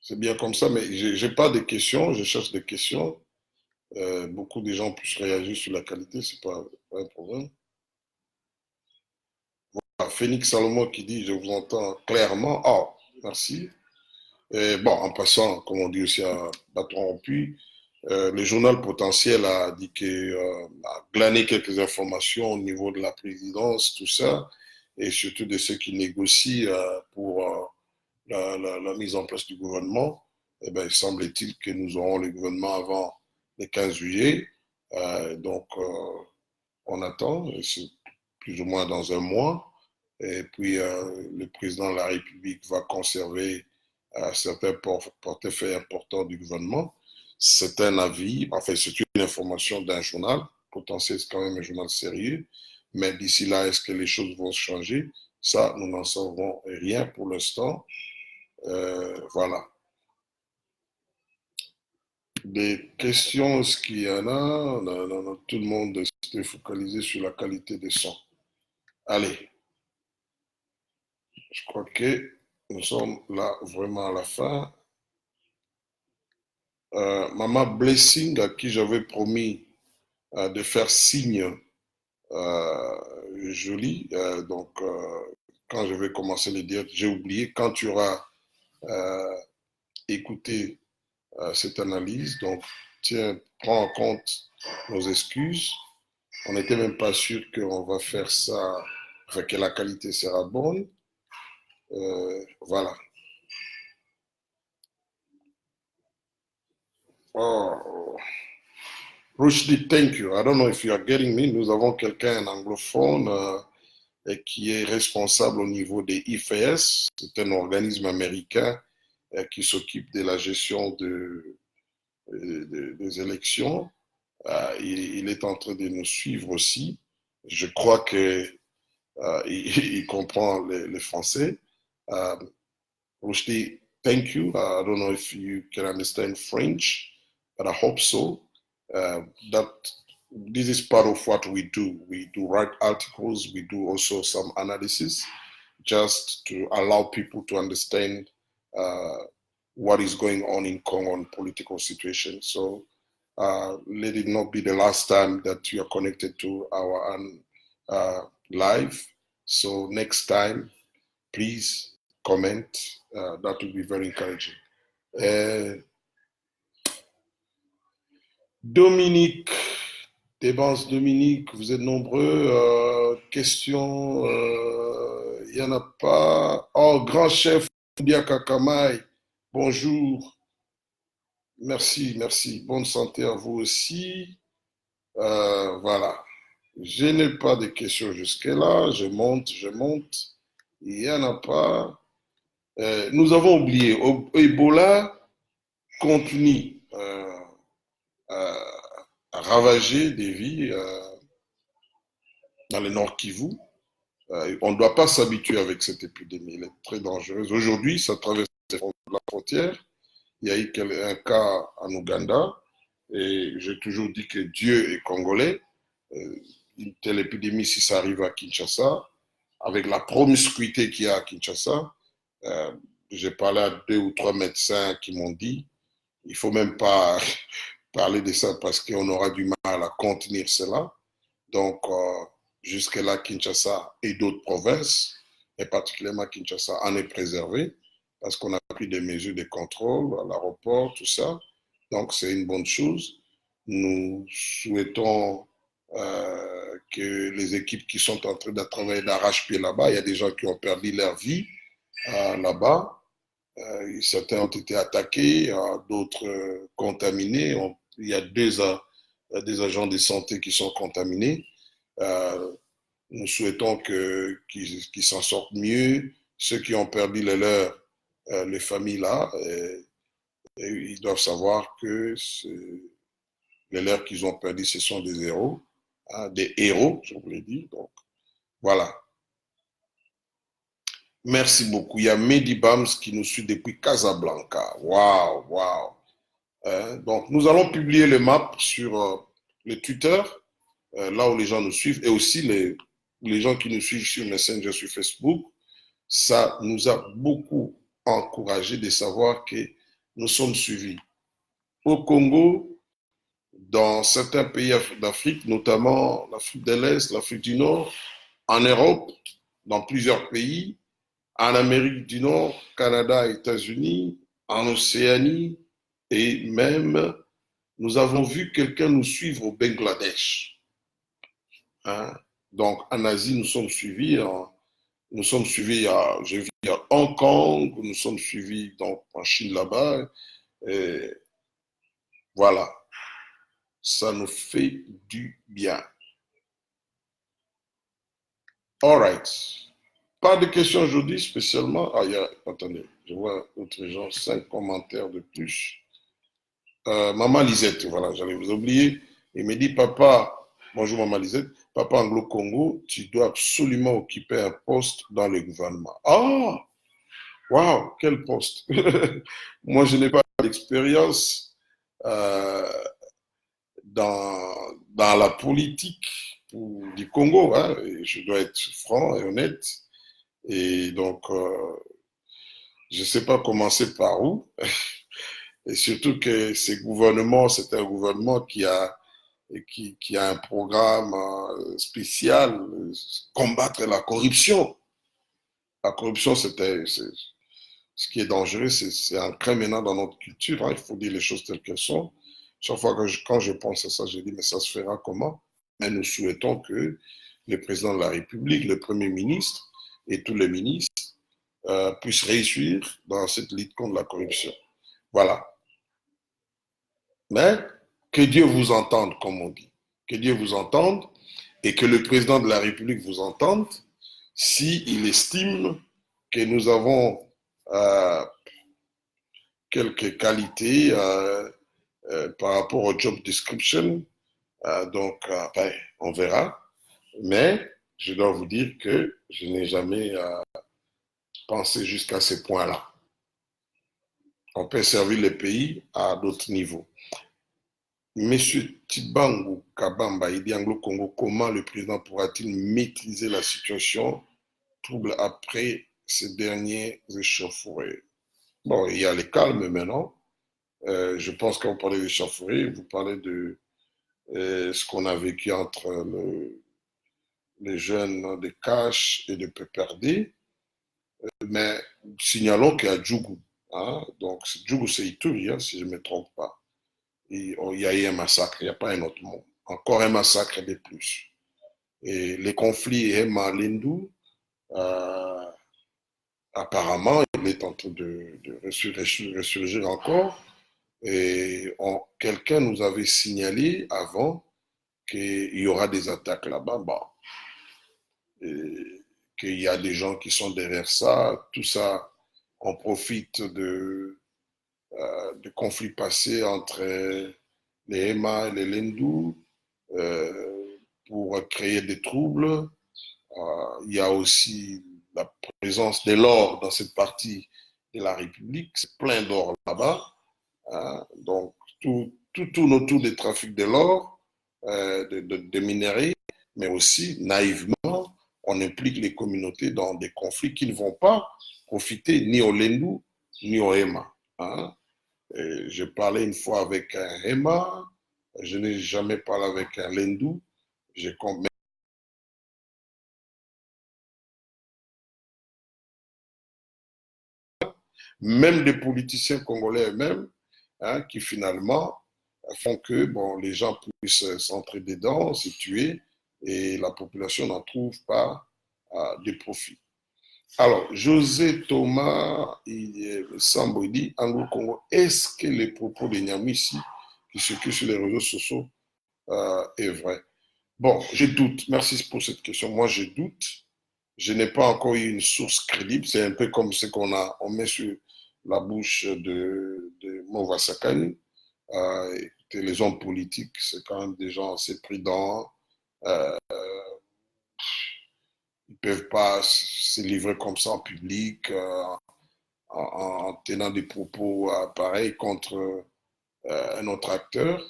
c'est bien comme ça. Mais j'ai pas de questions. Je cherche des questions. Beaucoup de gens puissent réagir sur la qualité. C'est pas un problème. Voilà, Phoenix Salomon qui dit, je vous entends clairement. Oh, merci. Et bon, en passant, comme on dit aussi à bâton rompu, le journal potentiel a dit a glané quelques informations au niveau de la présidence, tout ça, et surtout de ceux qui négocient pour la mise en place du gouvernement. Eh bien, il semble-t-il que nous aurons le gouvernement avant le 15 juillet. Donc, on attend, c'est plus ou moins dans un mois. Et puis, le président de la République va conserver certains portefeuilles importants du gouvernement. C'est un avis, enfin, c'est une information d'un journal. Potentiel, c'est quand même un journal sérieux. Mais d'ici là, est-ce que les choses vont changer? Ça, nous n'en savons rien pour l'instant. Voilà. Des questions, est-ce qu'il y en a? Non, non, non, tout le monde est focalisé sur la qualité des sons. Allez, je crois que nous sommes là vraiment à la fin. Maman Blessing, à qui j'avais promis de faire signe joli. Quand je vais commencer les dire, j'ai oublié. Quand tu auras écouté cette analyse, donc tiens, prends en compte nos excuses. On n'était même pas sûr qu'on va faire ça, enfin que la qualité sera bonne. Voilà. Oh, Rushdie, thank you. I don't know if you are getting me. Nous avons quelqu'un, un anglophone, et qui est responsable au niveau des IFS. C'est un organisme américain qui s'occupe de la gestion des élections. Il est en train de nous suivre aussi. Je crois que il comprend les Français. Rushdie, thank you. I don't know if you can understand French, but I hope so. That this is part of what we do. We do write articles. We do also some analysis, just to allow people to understand what is going on in Congo on political situation. So let it not be the last time that you are connected to our live. So next time, please comment. That will be very encouraging. Dominique, Débense Dominique, vous êtes nombreux. Questions, il n'y en a pas. Oh, grand chef Dia Kakamai, bonjour. Merci, merci. Bonne santé à vous aussi. Voilà. Je n'ai pas de questions jusque-là. Je monte. Il n'y en a pas. Nous avons oublié. Ebola continue à ravager des vies dans le Nord Kivu. On ne doit pas s'habituer avec cette épidémie. Elle est très dangereuse. Aujourd'hui, ça traverse la frontière. Il y a eu un cas en Ouganda. Et j'ai toujours dit que Dieu est congolais. Une telle épidémie, si ça arrive à Kinshasa, avec la promiscuité qu'il y a à Kinshasa, j'ai parlé à 2 ou 3 médecins qui m'ont dit il ne faut même pas parler de ça parce qu'on aura du mal à contenir cela. Donc, jusque-là, Kinshasa et d'autres provinces, et particulièrement Kinshasa, en est préservé parce qu'on a pris des mesures de contrôle à l'aéroport, tout ça. Donc, c'est une bonne chose. Nous souhaitons que les équipes qui sont en train de travailler d'arrache-pied là-bas, il y a des gens qui ont perdu leur vie là-bas. Certains ont été attaqués, d'autres contaminés. Il y a des agents de santé qui sont contaminés. Nous souhaitons qu'ils s'en sortent mieux. Ceux qui ont perdu les leurs, les familles là, ils doivent savoir que les leurs qu'ils ont perdus, ce sont des héros, je vous l'ai dit. Donc, voilà. Merci beaucoup. Il y a Mehdi Bams qui nous suit depuis Casablanca. Waouh, waouh. Donc, nous allons publier le map sur le Twitter, là où les gens nous suivent, et aussi les gens qui nous suivent sur Messenger, sur Facebook. Ça nous a beaucoup encouragé de savoir que nous sommes suivis. Au Congo, dans certains pays d'Afrique, notamment l'Afrique de l'Est, l'Afrique du Nord, en Europe, dans plusieurs pays, en Amérique du Nord, Canada, États-Unis, en Océanie, et même, nous avons vu quelqu'un nous suivre au Bangladesh. Donc, en Asie, nous sommes suivis. J'ai vu à Hong Kong, nous sommes suivis donc, en Chine là-bas. Voilà. Ça nous fait du bien. All right. Pas de questions aujourd'hui spécialement. Attendez, je vois d'autres gens, 5 commentaires de plus. Maman Lisette, voilà, j'allais vous oublier. Il me dit, papa, bonjour Maman Lisette, papa Anglo-Congo, tu dois absolument occuper un poste dans le gouvernement. Ah, waouh, quel poste. Moi, je n'ai pas d'expérience dans la politique du Congo. Hein, et je dois être franc et honnête. Et donc, je ne sais pas commencer par où. Et surtout que ces gouvernements, c'est un gouvernement qui a un programme spécial, combattre la corruption. La corruption, ce qui est dangereux, c'est ancré maintenant dans notre culture. Hein, il faut dire les choses telles qu'elles sont. Chaque fois que quand je pense à ça, je dis, mais ça se fera comment? Mais nous souhaitons que le président de la République, le Premier ministre et tous les ministres puissent réussir dans cette lutte contre la corruption. Voilà. Mais que Dieu vous entende, comme on dit. Que Dieu vous entende et que le président de la République vous entende s'il estime que nous avons quelques qualités par rapport au job description. Donc, ben, on verra. Mais je dois vous dire que je n'ai jamais pensé jusqu'à ce point-là. On peut servir le pays à d'autres niveaux. Monsieur Tibangu Kabamba, il dit Anglo-Congo, comment le président pourra-t-il maîtriser la situation trouble après ces derniers échauffourées? Bon, il y a les calmes maintenant. Je pense que vous parlez d'échauffourées, vous parlez de ce qu'on a vécu entre les jeunes de Cash et de PPRD. Mais signalons qu'il y a Djougou. Hein? Donc, Djougou, c'est Ituri, hein, si je ne me trompe pas. Et, il y a eu un massacre, il n'y a pas un autre mot. Encore un massacre de plus. Et les conflits Emma Lindou, apparemment, il est en train de ressurgir encore. Et quelqu'un nous avait signalé avant qu'il y aura des attaques là-bas. Bon. Qu'il y a des gens qui sont derrière ça. Tout ça, on profite de conflits passés entre les Emma et les Lindou pour créer des troubles. Il y a aussi la présence de l'or dans cette partie de la République. C'est plein d'or là-bas. Donc, tout tourne autour des trafics de l'or, de minerais, mais aussi, naïvement, on implique les communautés dans des conflits qui ne vont pas profiter ni au Lindou, ni au Emma. Hein? Je parlais une fois avec un Emma, je n'ai jamais parlé avec un Lindou. Même des politiciens congolais eux-mêmes, hein, qui finalement font que bon, les gens puissent s'entrer dedans, se tuer, et la population n'en trouve pas de profit. Alors, José Thomas Sambo dit, Anglo-Congo, est-ce que les propos de Nyamwisi qui circulent sur les réseaux sociaux est vrai? Bon, je doute. Merci pour cette question. Moi, je doute. Je n'ai pas encore eu une source crédible. C'est un peu comme ce on met sur la bouche de Mova Sakani. Les hommes politiques, c'est quand même des gens assez prudents. Ils ne peuvent pas se livrer comme ça en public, en tenant des propos pareils contre un autre acteur.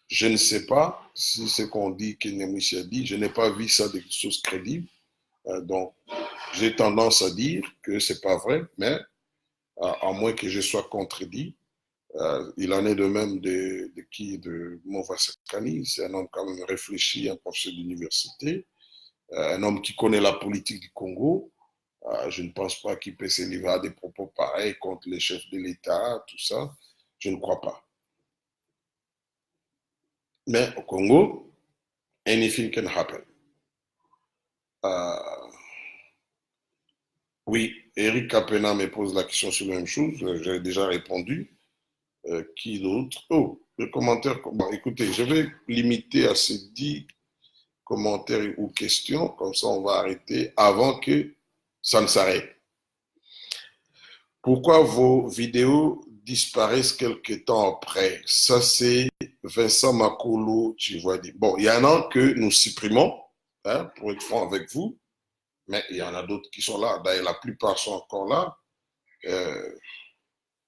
Je ne sais pas si ce qu'on dit, que Nyamwisi a dit, je n'ai pas vu ça de sources crédibles. Donc, j'ai tendance à dire que ce n'est pas vrai, mais à moins que je sois contredit. Il en est de même de Mova Sakani. C'est un homme quand même réfléchi, un professeur d'université, un homme qui connaît la politique du Congo. Je ne pense pas qu'il peut se livrer à des propos pareils contre les chefs de l'État, tout ça. Je ne crois pas. Mais au Congo, anything can happen. Oui, Eric Capena me pose la question sur la même chose. J'ai déjà répondu. Qui d'autre? Oh, le commentaire. Bon, écoutez, je vais limiter à ces 10 commentaires ou questions. Comme ça, on va arrêter avant que ça ne s'arrête. Pourquoi vos vidéos disparaissent quelque temps après? Ça, c'est Vincent Makolo, tu vois. Bon, il y en a que nous supprimons, hein, pour être franc avec vous, mais il y en a d'autres qui sont là. D'ailleurs, la plupart sont encore là.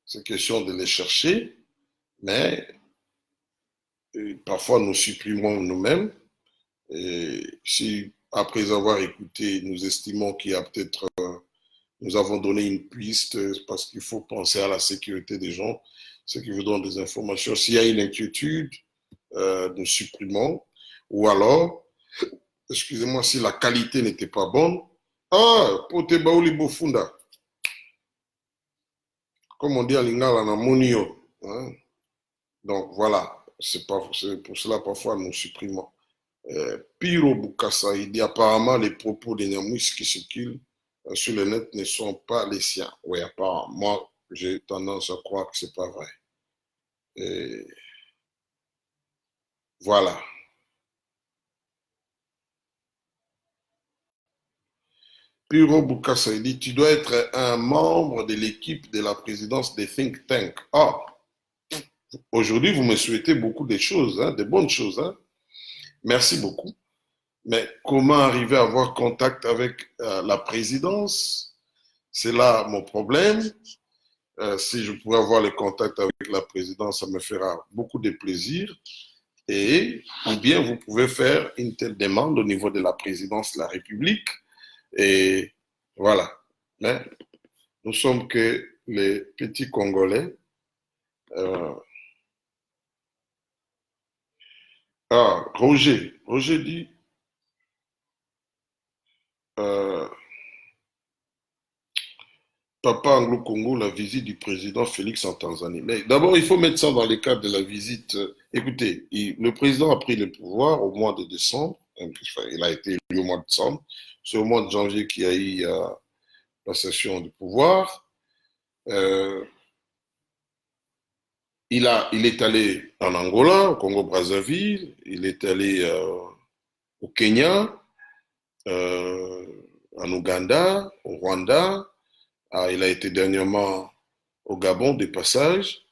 C'est question de les chercher, mais parfois nous supprimons nous-mêmes. Et si, après avoir écouté, nous estimons qu'il y a peut-être, nous avons donné une piste parce qu'il faut penser à la sécurité des gens, ceux qui vous donnent des informations. S'il y a une inquiétude, nous supprimons. Ou alors, excusez-moi, si la qualité n'était pas bonne, pote baouli bofunda. Comme on dit à Lingala, na monio. Donc voilà, c'est pour cela parfois nous supprimons. Piro Bukasa, il dit apparemment les propos de Nyamouis qui circulent sur le net ne sont pas les siens. Oui, apparemment, moi j'ai tendance à croire que c'est pas vrai. Et voilà. Piro Bukasa, il dit tu dois être un membre de l'équipe de la présidence des think tanks. Aujourd'hui vous me souhaitez beaucoup de choses, de bonnes choses. Merci beaucoup. Mais comment arriver à avoir contact avec la présidence? C'est là mon problème. Si je pouvais avoir le contact avec la présidence, ça me fera beaucoup de plaisir. Ou bien vous pouvez faire une telle demande au niveau de la présidence de la République. Et voilà. Mais nous sommes que les petits Congolais. Roger dit Papa Anglo-Congo, la visite du président Félix en Tanzanie. Mais d'abord, il faut mettre ça dans le cadre de la visite. Écoutez, le président a pris le pouvoir au mois de décembre. Il a été élu au mois de décembre. C'est au mois de janvier qu'il y a eu la session du pouvoir. Il est allé en Angola, au Congo-Brazzaville. Il est allé au Kenya, en Ouganda, au Rwanda. Il a été dernièrement au Gabon de passage,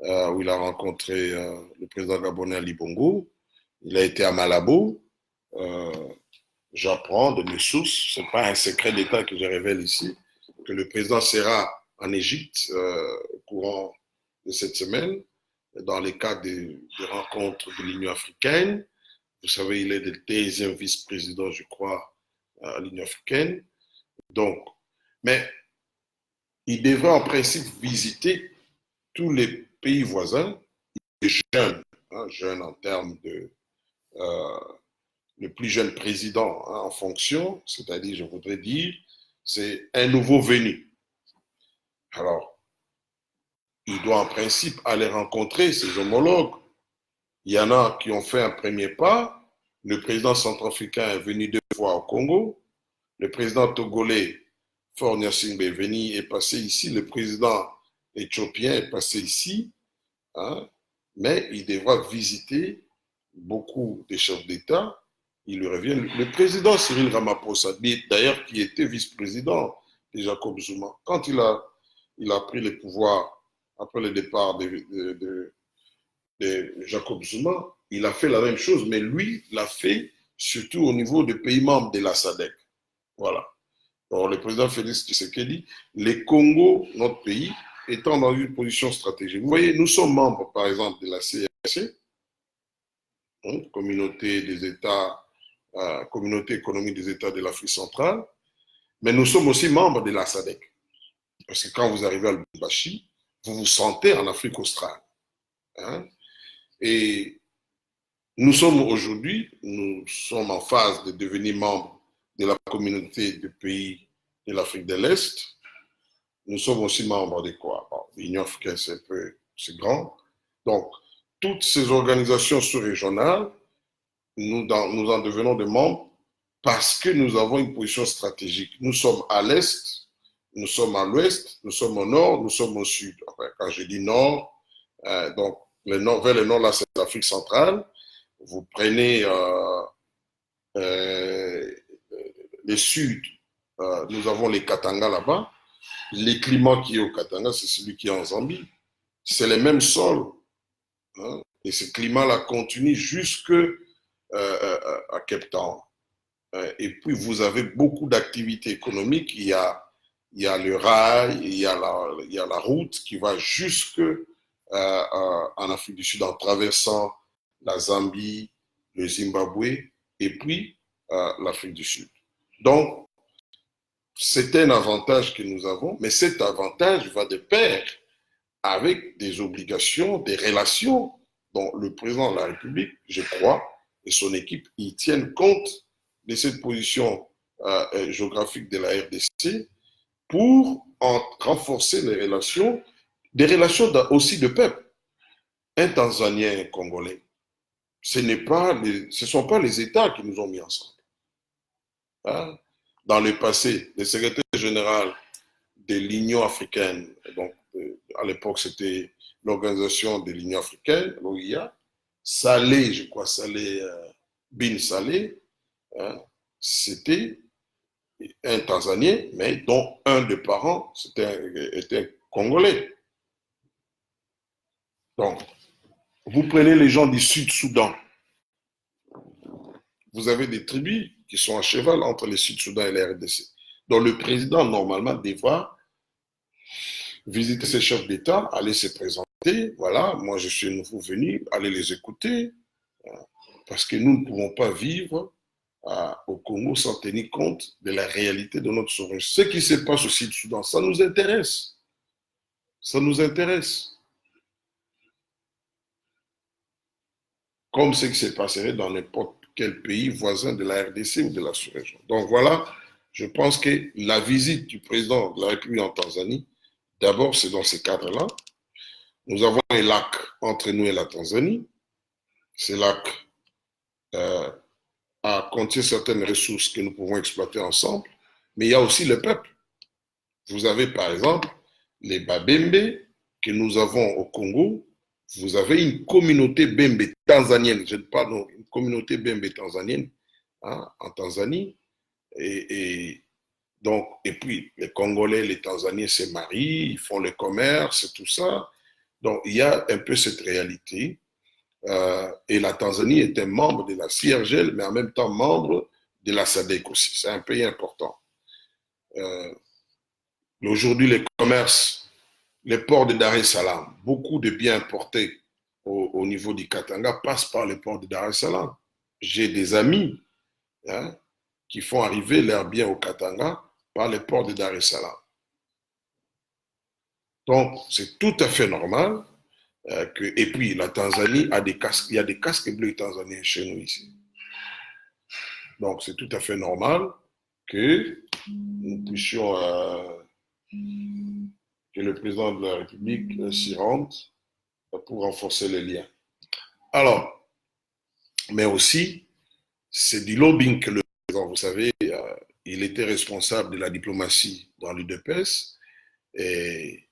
où il a rencontré le président gabonais Ali Bongo. Il a été à Malabo. J'apprends de mes sources, ce n'est pas un secret d'État que je révèle ici, que le président sera en Égypte au courant de cette semaine, dans le cadre des rencontres de l'Union africaine. Vous savez, il est le deuxième vice-président, je crois, à l'Union africaine. Donc, mais il devrait en principe visiter tous les pays voisins, jeunes, jeunes en termes de le plus jeune président en fonction, c'est-à-dire, je voudrais dire, c'est un nouveau venu. Alors, il doit en principe aller rencontrer ses homologues. Il y en a qui ont fait un premier pas. Le président centrafricain est venu 2 fois au Congo. Le président togolais, Faure Gnassingbé, est passé ici. Le président éthiopien est passé ici. Mais il devra visiter beaucoup de chefs d'État. Il lui revient. Le président Cyril Ramaphosa, d'ailleurs, qui était vice-président de Jacob Zuma, quand il a pris le pouvoir après le départ de Jacob Zuma, il a fait la même chose, mais lui l'a fait surtout au niveau des pays membres de la SADC. Voilà. Alors, le président Félix Tshisekedi, le Congo, notre pays, étant dans une position stratégique. Vous voyez, nous sommes membres, par exemple, de la CRC, communauté des États, communauté économique des États de l'Afrique centrale, mais nous sommes aussi membres de la SADC. Parce que quand vous arrivez à Lubumbashi, vous vous sentez en Afrique australe. Et nous sommes aujourd'hui, nous sommes en phase de devenir membres de la communauté des pays de l'Afrique de l'Est. Nous sommes aussi membres de quoi? L'Union africaine, c'est grand. Donc, toutes ces organisations sous-régionales, nous en devenons des membres parce que nous avons une position stratégique. Nous sommes à l'Est, nous sommes à l'Ouest, nous sommes au Nord, nous sommes au Sud. Enfin, quand je dis Nord, donc vers le Nord, là, c'est l'Afrique centrale. Vous prenez le Sud, nous avons les Katanga là-bas. Le climat qui est au Katanga, c'est celui qui est en Zambie. C'est les mêmes sols. Et ce climat-là continue jusque à Cape Town. Et puis, vous avez beaucoup d'activités économiques. Il y a le rail, il y a la route qui va jusque en Afrique du Sud en traversant la Zambie, le Zimbabwe et puis l'Afrique du Sud. Donc, c'est un avantage que nous avons, mais cet avantage va de pair avec des obligations, des relations dont le président de la République, je crois, et son équipe, ils tiennent compte de cette position géographique de la RDC pour renforcer les relations, des relations aussi de peuple. Un Tanzanien et un Congolais, ce ne sont pas les États qui nous ont mis ensemble. Hein? Dans le passé, le secrétaire général de l'Union africaine, donc à l'époque c'était l'organisation de l'Union africaine, l'OIA, Saleh, je crois, Saleh bin Saleh, hein, c'était un Tanzanien, mais dont un des parents était un Congolais. Donc, vous prenez les gens du Sud-Soudan, vous avez des tribus qui sont à cheval entre le Sud-Soudan et la RDC. Donc, le président, normalement, devra visiter ses chefs d'État, aller se présenter. Voilà, moi, je suis nouveau venu, aller les écouter, parce que nous ne pouvons pas vivre au Congo sans tenir compte de la réalité de notre souveraineté. Ce qui se passe au Sud-Soudan, ça nous intéresse. Ça nous intéresse. Comme ce qui se passerait dans n'importe quel pays voisin de la RDC ou de la sous-région. Donc voilà, je pense que la visite du président de la République en Tanzanie, d'abord, c'est dans ces cadres-là. Nous avons un lac entre nous et la Tanzanie. Ce lac contient certaines ressources que nous pouvons exploiter ensemble, mais il y a aussi le peuple. Vous avez par exemple les Babembe que nous avons au Congo. Vous avez une communauté Bembe tanzanienne, je ne parle pas, une communauté Bembe tanzanienne hein, en Tanzanie. Et puis les Congolais, les Tanzaniens se marient, ils font le commerce, tout ça. Donc il y a un peu cette réalité. Et la Tanzanie est un membre de la CIRGL, mais en même temps membre de la SADC aussi. C'est un pays important. Aujourd'hui, les commerces, les ports de Dar es Salaam, beaucoup de biens importés au niveau du Katanga passent par les ports de Dar es Salaam. J'ai des amis hein, qui font arriver leurs biens au Katanga par les ports de Dar es Salaam. Donc, c'est tout à fait normal et puis la Tanzanie a des casques, il y a des casques bleus tanzaniens chez nous ici. Donc, c'est tout à fait normal que nous puissions que le président de la République s'y rende pour renforcer les liens. Alors, mais aussi, c'est du lobbying que le président, vous savez, il était responsable de la diplomatie dans l'UDPS et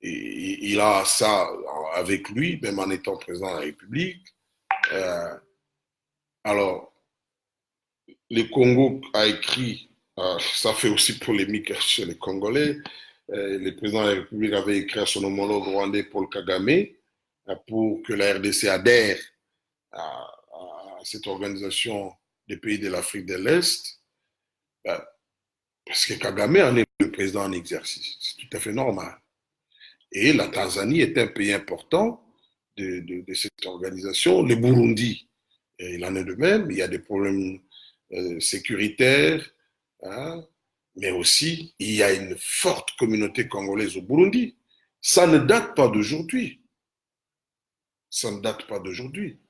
il a ça avec lui, même en étant président de la République. Alors, le Congo a écrit, ça fait aussi polémique chez les Congolais, le président de la République avait écrit à son homologue rwandais Paul Kagame pour que la RDC adhère à cette organisation des pays de l'Afrique de l'Est, parce que Kagame en est le président en exercice. C'est tout à fait normal. Et la Tanzanie est un pays important de cette organisation. Le Burundi, il en est de même. Il y a des problèmes sécuritaires, hein, mais aussi il y a une forte communauté congolaise au Burundi. Ça ne date pas d'aujourd'hui. Ça ne date pas d'aujourd'hui.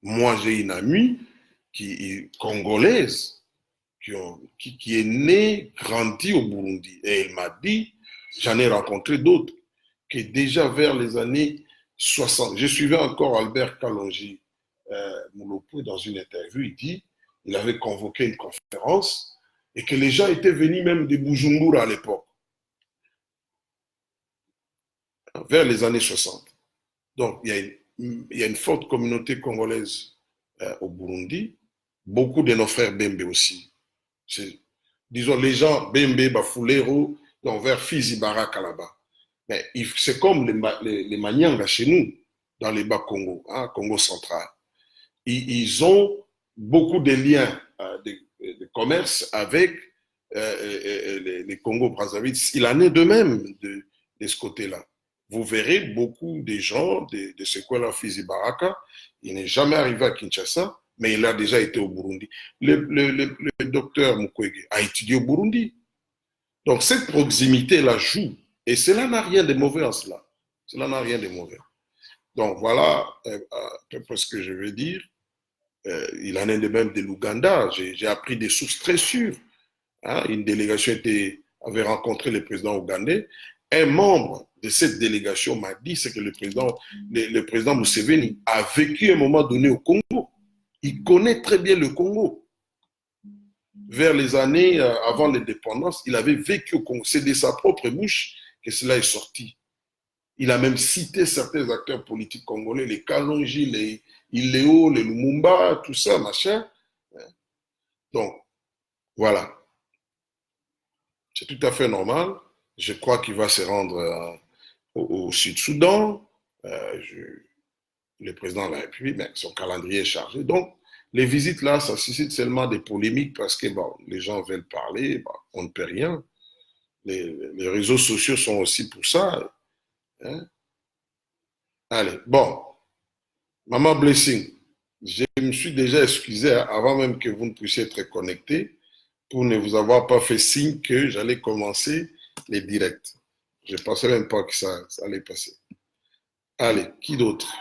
Moi, j'ai une amie qui est congolaise, qui est née, grandie au Burundi. Et elle m'a dit, j'en ai rencontré d'autres, que déjà vers les années 60, je suivais encore Albert Kalonji Moulopo dans une interview, il dit, il avait convoqué une conférence et que les gens étaient venus même de Bujumbura à l'époque, vers les années 60. Donc, il y a une forte communauté congolaise au Burundi, beaucoup de nos frères Bembe aussi. Disons, les gens Bembe, Bafulero, vers Fizi, Baraka là-bas. Mais c'est comme les Manyanga chez nous, dans les Bas-Congo, hein, Congo central. Ils ont beaucoup de liens de commerce avec les Congo-Brazzaville. Il en est de même de ce côté-là. Vous verrez beaucoup de gens de ce coin-là, Fizi Baraka, il n'est jamais arrivé à Kinshasa, mais il a déjà été au Burundi. Le docteur Mukwege a étudié au Burundi. Donc cette proximité-là joue. Et cela n'a rien de mauvais en cela. Cela n'a rien de mauvais. Donc voilà à peu près ce que je veux dire. Il en est de même de l'Ouganda. J'ai appris des sources très sûres. Hein. Une délégation avait rencontré le président ougandais. Un membre de cette délégation m'a dit c'est que le président Museveni a vécu à un moment donné au Congo. Il connaît très bien le Congo. Vers les années avant l'indépendance, il avait vécu au Congo. C'est de sa propre bouche que cela est sorti. Il a même cité certains acteurs politiques congolais, les Kalonji, les Iléo, les Lumumba, tout ça, machin. Donc, voilà. C'est tout à fait normal. Je crois qu'il va se rendre au Sud-Soudan. Le président de la République, mais son calendrier est chargé. Donc, les visites là, ça suscite seulement des polémiques parce que bon, les gens veulent parler, bon, on ne peut rien. Les réseaux sociaux sont aussi pour ça. Hein? Allez, bon, Maman Blessing, je me suis déjà excusé avant même que vous ne puissiez être connecté pour ne vous avoir pas fait signe que j'allais commencer les directs. Je ne pensais même pas que ça allait passer. Allez, qui d'autre?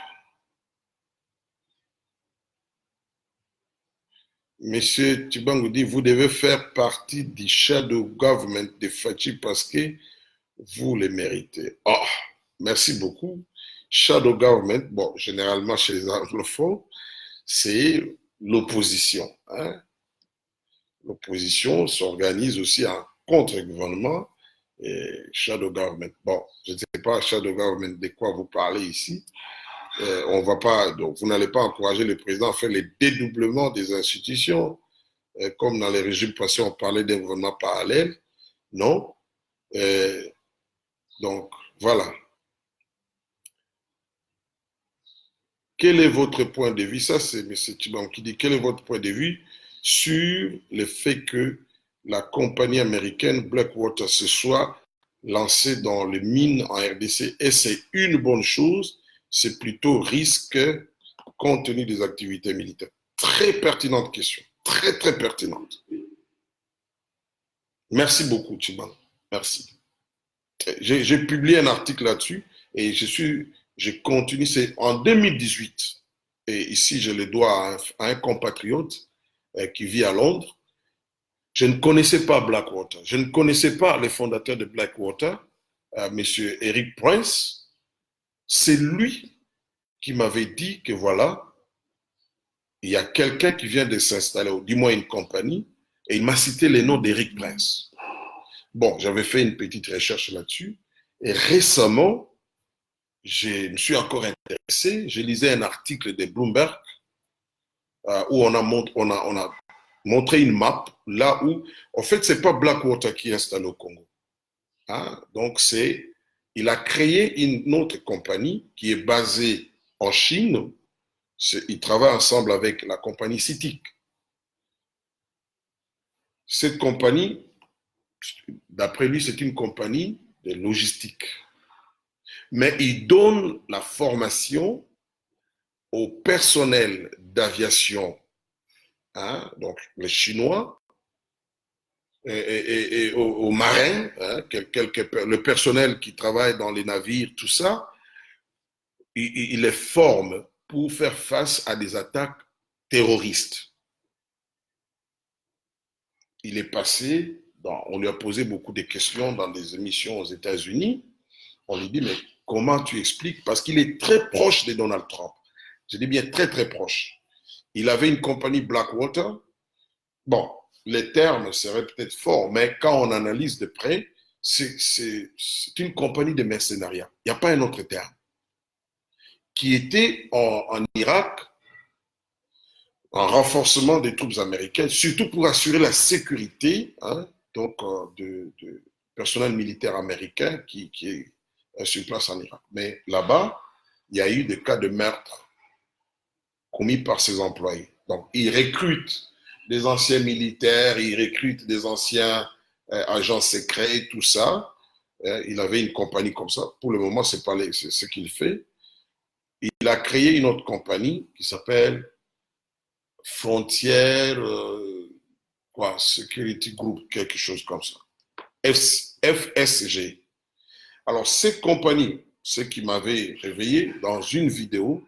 Monsieur Tibangou dit, vous devez faire partie du shadow government de Fachi parce que vous le méritez. Oh, merci beaucoup. Shadow government, bon, généralement chez les anglophones, c'est l'opposition. Hein? L'opposition s'organise aussi en contre-gouvernement et shadow government. Bon, je ne sais pas shadow government de quoi vous parlez ici. On va pas, donc vous n'allez pas encourager le président à faire le dédoublement des institutions, comme dans les régimes passés, on parlait d'un gouvernement parallèle. Non. Donc, voilà. Quel est votre point de vue? Ça, c'est M. Tiban qui dit, quel est votre point de vue sur le fait que la compagnie américaine Blackwater se soit lancée dans les mines en RDC? Et c'est une bonne chose, c'est plutôt risque compte tenu des activités militaires. Très pertinente question, très très pertinente. Merci beaucoup, Tiban. Merci. J'ai publié un article là-dessus et je continue, c'est en 2018. Et ici, je le dois à un compatriote qui vit à Londres. Je ne connaissais pas Blackwater. Je ne connaissais pas le fondateur de Blackwater, M. Eric Prince. C'est lui qui m'avait dit que voilà, il y a quelqu'un qui vient de s'installer, ou du moins une compagnie, et il m'a cité les noms d'Eric Prince. Bon, j'avais fait une petite recherche là-dessus. Et récemment, je me suis encore intéressé. Je lisais un article de Bloomberg où on a montré une map là où, en fait, ce n'est pas Blackwater qui est installé au Congo. Hein? Donc, il a créé une autre compagnie qui est basée en Chine. Il travaille ensemble avec la compagnie CITIC. Cette compagnie, d'après lui, c'est une compagnie de logistique. Mais il donne la formation au personnel d'aviation, hein, donc les Chinois, et aux marins, hein, le personnel qui travaille dans les navires, tout ça, il les forme pour faire face à des attaques terroristes. Il est passé, on lui a posé beaucoup de questions dans des émissions aux États-Unis. On lui dit, mais comment tu expliques? Parce qu'il est très proche de Donald Trump. Je dis bien très, très proche. Il avait une compagnie Blackwater. Bon, les termes seraient peut-être forts, mais quand on analyse de près, c'est une compagnie de mercenariat. Il n'y a pas un autre terme. Qui était en Irak, en renforcement des troupes américaines, surtout pour assurer la sécurité, hein, donc de personnel militaire américain qui est sur place en Irak. Mais là-bas, il y a eu des cas de meurtre commis par ses employés. Donc, ils recrutent des anciens militaires, ils recrutent des anciens agents secrets, tout ça. Il avait une compagnie comme ça. Pour le moment, c'est ce qu'il fait. Il a créé une autre compagnie qui s'appelle Frontière, Security Group, quelque chose comme ça. FSG. Alors, cette compagnie ce qui m'avait réveillé dans une vidéo.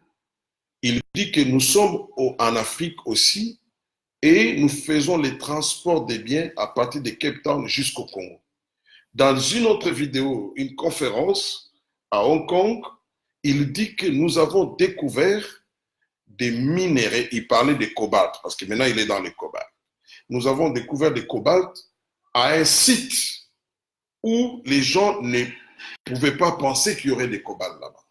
Il dit que nous sommes en Afrique aussi et nous faisons les transports des biens à partir de Cape Town jusqu'au Congo. Dans une autre vidéo, une conférence à Hong Kong, il dit que nous avons découvert des minéraux. Il parlait de cobalt, parce que maintenant il est dans le cobalt. Nous avons découvert des cobalt à un site où les gens ne pouvaient pas penser qu'il y aurait des cobalt là-bas.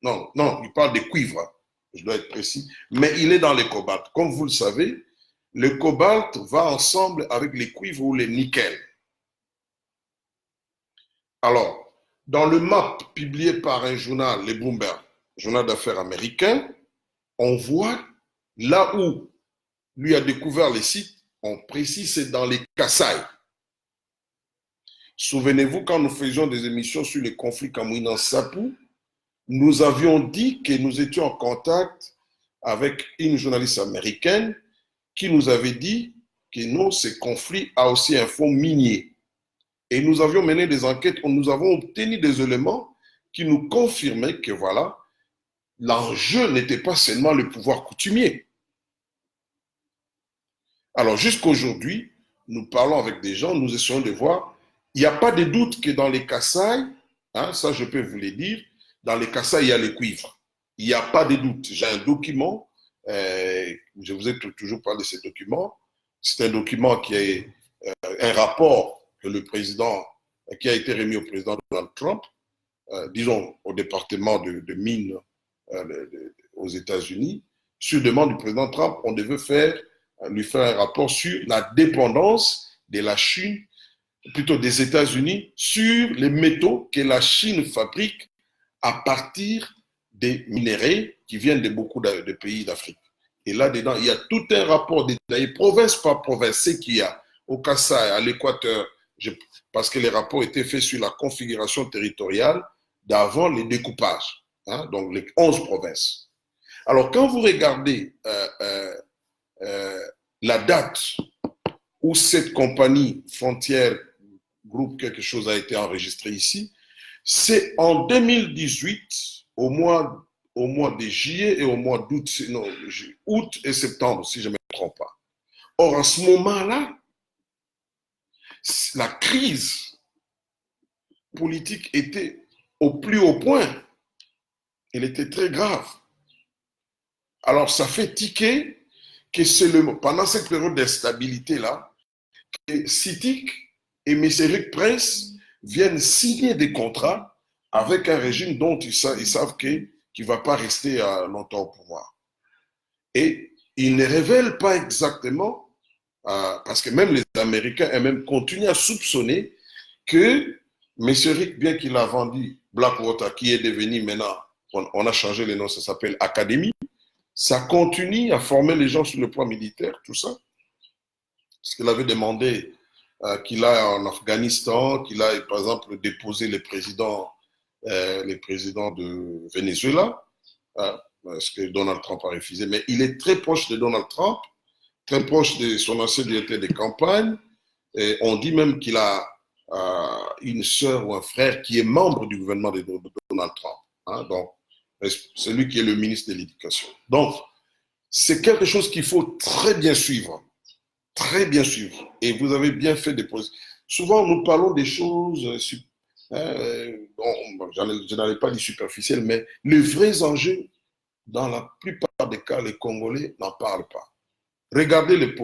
Non, non, il parle de cuivre, je dois être précis, mais il est dans le cobalt. Comme vous le savez, le cobalt va ensemble avec les cuivres ou les nickels. Alors, dans le map publié par un journal, les Bloomberg, journal d'affaires américain, on voit là où lui a découvert les sites, on précise, c'est dans les Kasaï. Souvenez-vous, quand nous faisions des émissions sur les conflits Kamouina-Sapou, nous avions dit que nous étions en contact avec une journaliste américaine qui nous avait dit que non, ce conflit a aussi un fond minier. Et nous avions mené des enquêtes où nous avons obtenu des éléments qui nous confirmaient que voilà, l'enjeu n'était pas seulement le pouvoir coutumier. Alors jusqu'aujourd'hui, nous parlons avec des gens, nous essayons de voir. Il n'y a pas de doute que dans les Kasaï, hein, ça je peux vous le dire, dans les Kasaï, il y a les cuivres. Il n'y a pas de doute. J'ai un document, je vous ai toujours parlé de ce document. C'est un document qui est un rapport que le président, qui a été remis au président Donald Trump, disons au département de mines aux États-Unis. Sur demande du président Trump, on devait lui faire un rapport sur la dépendance de la Chine, plutôt des États-Unis, sur les métaux que la Chine fabrique à partir des minéraux qui viennent de beaucoup de pays d'Afrique. Et là-dedans, il y a tout un rapport détaillé, province par province, ce qu'il y a au Kasaï, à l'Équateur, parce que les rapports étaient faits sur la configuration territoriale d'avant les découpages, hein, donc les 11 provinces. Alors, quand vous regardez la date où cette compagnie Frontière Group, quelque chose a été enregistré ici, c'est en 2018, au mois de juillet et au mois d'août, non, août et septembre, si je ne me trompe pas. Or, à ce moment-là, la crise politique était au plus haut point. Elle était très grave. Alors, ça fait tiquer que c'est pendant cette période d'instabilité-là, que CITIC et Messeric Press viennent signer des contrats avec un régime dont ils savent qu'il ne va pas rester longtemps au pouvoir. Et ils ne révèlent pas exactement, parce que même les Américains eux-mêmes continuent à soupçonner que Messeric, bien qu'il a vendu Blackwater, qui est devenu maintenant, on a changé le nom, ça s'appelle Academy, ça continue à former les gens sur le plan militaire, tout ça. Ce qu'il avait demandé qu'il aille en Afghanistan, qu'il aille, par exemple, déposer les présidents de Venezuela, ce que Donald Trump a refusé. Mais il est très proche de Donald Trump, très proche de son ancien directeur de campagne. Et on dit même qu'il a une sœur ou un frère qui est membre du gouvernement de Donald Trump. Hein, donc, c'est lui qui est le ministre de l'Éducation. Donc, c'est quelque chose qu'il faut très bien suivre. Très bien suivre. Et vous avez bien fait de poser. Souvent, nous parlons des choses, je n'allais pas dire superficielles, mais les vrais enjeux, dans la plupart des cas, les Congolais n'en parlent pas. Regardez les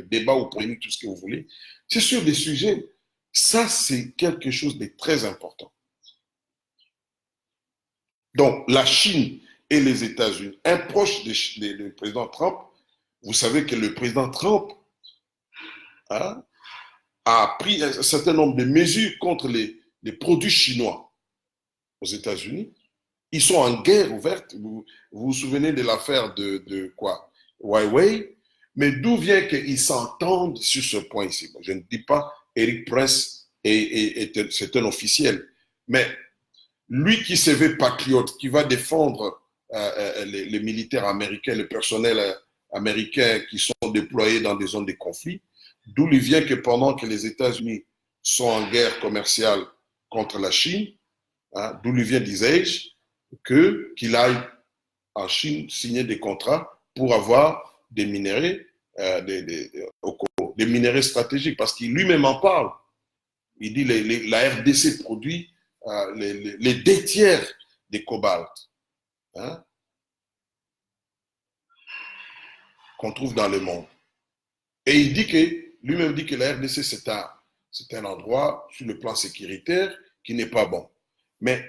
débats ou polémiques, tout ce que vous voulez. C'est sur des sujets, ça c'est quelque chose de très important. Donc, la Chine et les États-Unis, un proche du président Trump, vous savez que le président Trump a pris un certain nombre de mesures contre les produits chinois aux États-Unis. Ils sont en guerre ouverte. Vous vous souvenez de l'affaire de quoi? Huawei. Mais d'où vient qu'ils s'entendent sur ce point ici? Je ne dis pas Eric Prince c'est un officiel. Mais lui qui se veut patriote, qui va défendre les militaires américains, le personnel américain qui sont déployés dans des zones de conflit, d'où il vient que pendant que les États-Unis sont en guerre commerciale contre la Chine, Hein, d'où lui vient, disais-je, qu'il aille en Chine signer des contrats pour avoir des minéraux, des minéraux stratégiques, parce qu'il lui-même en parle. Il dit la RDC produit les 2 tiers des cobalt, hein, qu'on trouve dans le monde. Et il dit que, lui-même dit que la RDC, c'est un endroit, sur le plan sécuritaire, qui n'est pas bon. Mais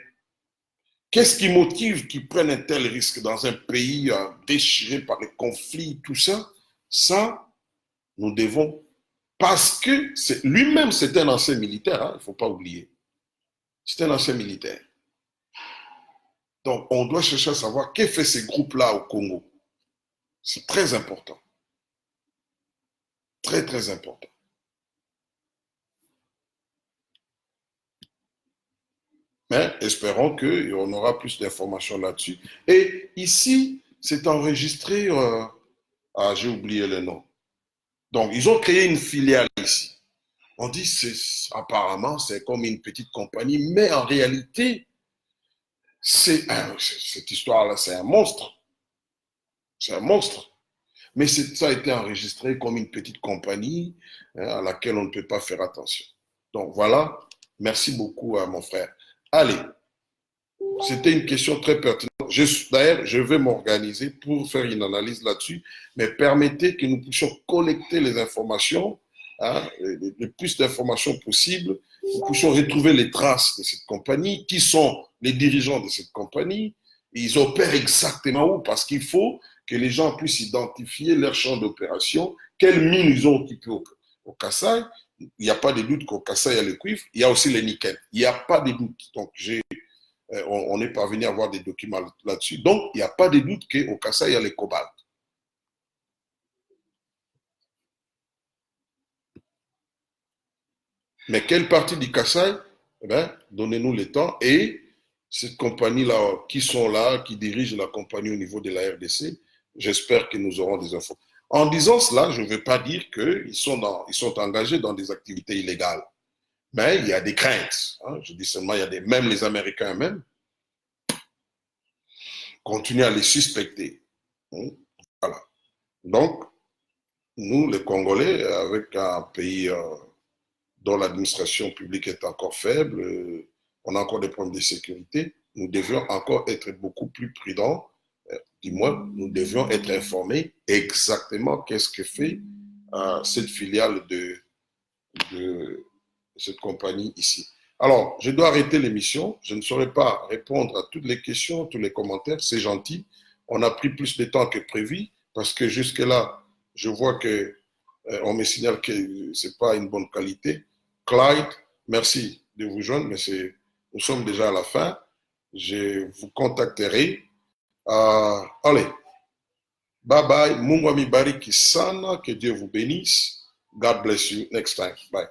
qu'est-ce qui motive qu'ils prennent un tel risque dans un pays déchiré par les conflits, tout ça? Ça, nous devons, parce que lui-même, c'est un ancien militaire, hein, il ne faut pas oublier. C'est un ancien militaire. Donc, on doit chercher à savoir qu'est-ce que fait ces groupes-là au Congo. C'est très important. Très, très important. Mais espérons qu'on aura plus d'informations là-dessus. Et ici, c'est enregistré, j'ai oublié le nom. Donc, ils ont créé une filiale ici. On dit apparemment c'est comme une petite compagnie, mais en réalité, cette histoire-là, c'est un monstre. C'est un monstre. Mais ça a été enregistré comme une petite compagnie, hein, à laquelle on ne peut pas faire attention. Donc voilà, merci beaucoup à mon frère. Allez, c'était une question très pertinente. D'ailleurs, je vais m'organiser pour faire une analyse là-dessus, mais permettez que nous puissions collecter les informations, hein, le plus d'informations possible, nous puissions retrouver les traces de cette compagnie, qui sont les dirigeants de cette compagnie, et ils opèrent exactement où, parce qu'il faut que les gens puissent identifier leur champ d'opération, quelles mines ils ont occupées au Kasaï. Il n'y a pas de doute qu'au Kasaï, il y a le cuivre, il y a aussi le nickel. Il n'y a pas de doute. Donc, on est parvenu à avoir des documents là-dessus. Donc, il n'y a pas de doute qu'au Kasaï, il y a le cobalt. Mais quelle partie du Kasaï? Eh bien, donnez-nous le temps. Et cette compagnie-là, qui sont là, qui dirigent la compagnie au niveau de la RDC, j'espère que nous aurons des infos. En disant cela, je ne veux pas dire qu'ils sont engagés dans des activités illégales. Mais il y a des craintes. Hein. Je dis seulement, même les Américains eux-mêmes continuent à les suspecter. Voilà. Donc, nous, les Congolais, avec un pays dont l'administration publique est encore faible, on a encore des problèmes de sécurité, nous devions encore être beaucoup plus prudents. Du moins, nous devions être informés exactement qu'est-ce que fait cette filiale de cette compagnie ici. Alors, je dois arrêter l'émission. Je ne saurais pas répondre à toutes les questions, tous les commentaires. C'est gentil. On a pris plus de temps que prévu parce que jusque-là, je vois qu'on me signale que ce n'est pas une bonne qualité. Clyde, merci de vous joindre, mais nous sommes déjà à la fin. Je vous contacterai. Allez, bye bye. Mungu amibariki sana. Que Dieu vous bénisse. God bless you. Next time. Bye.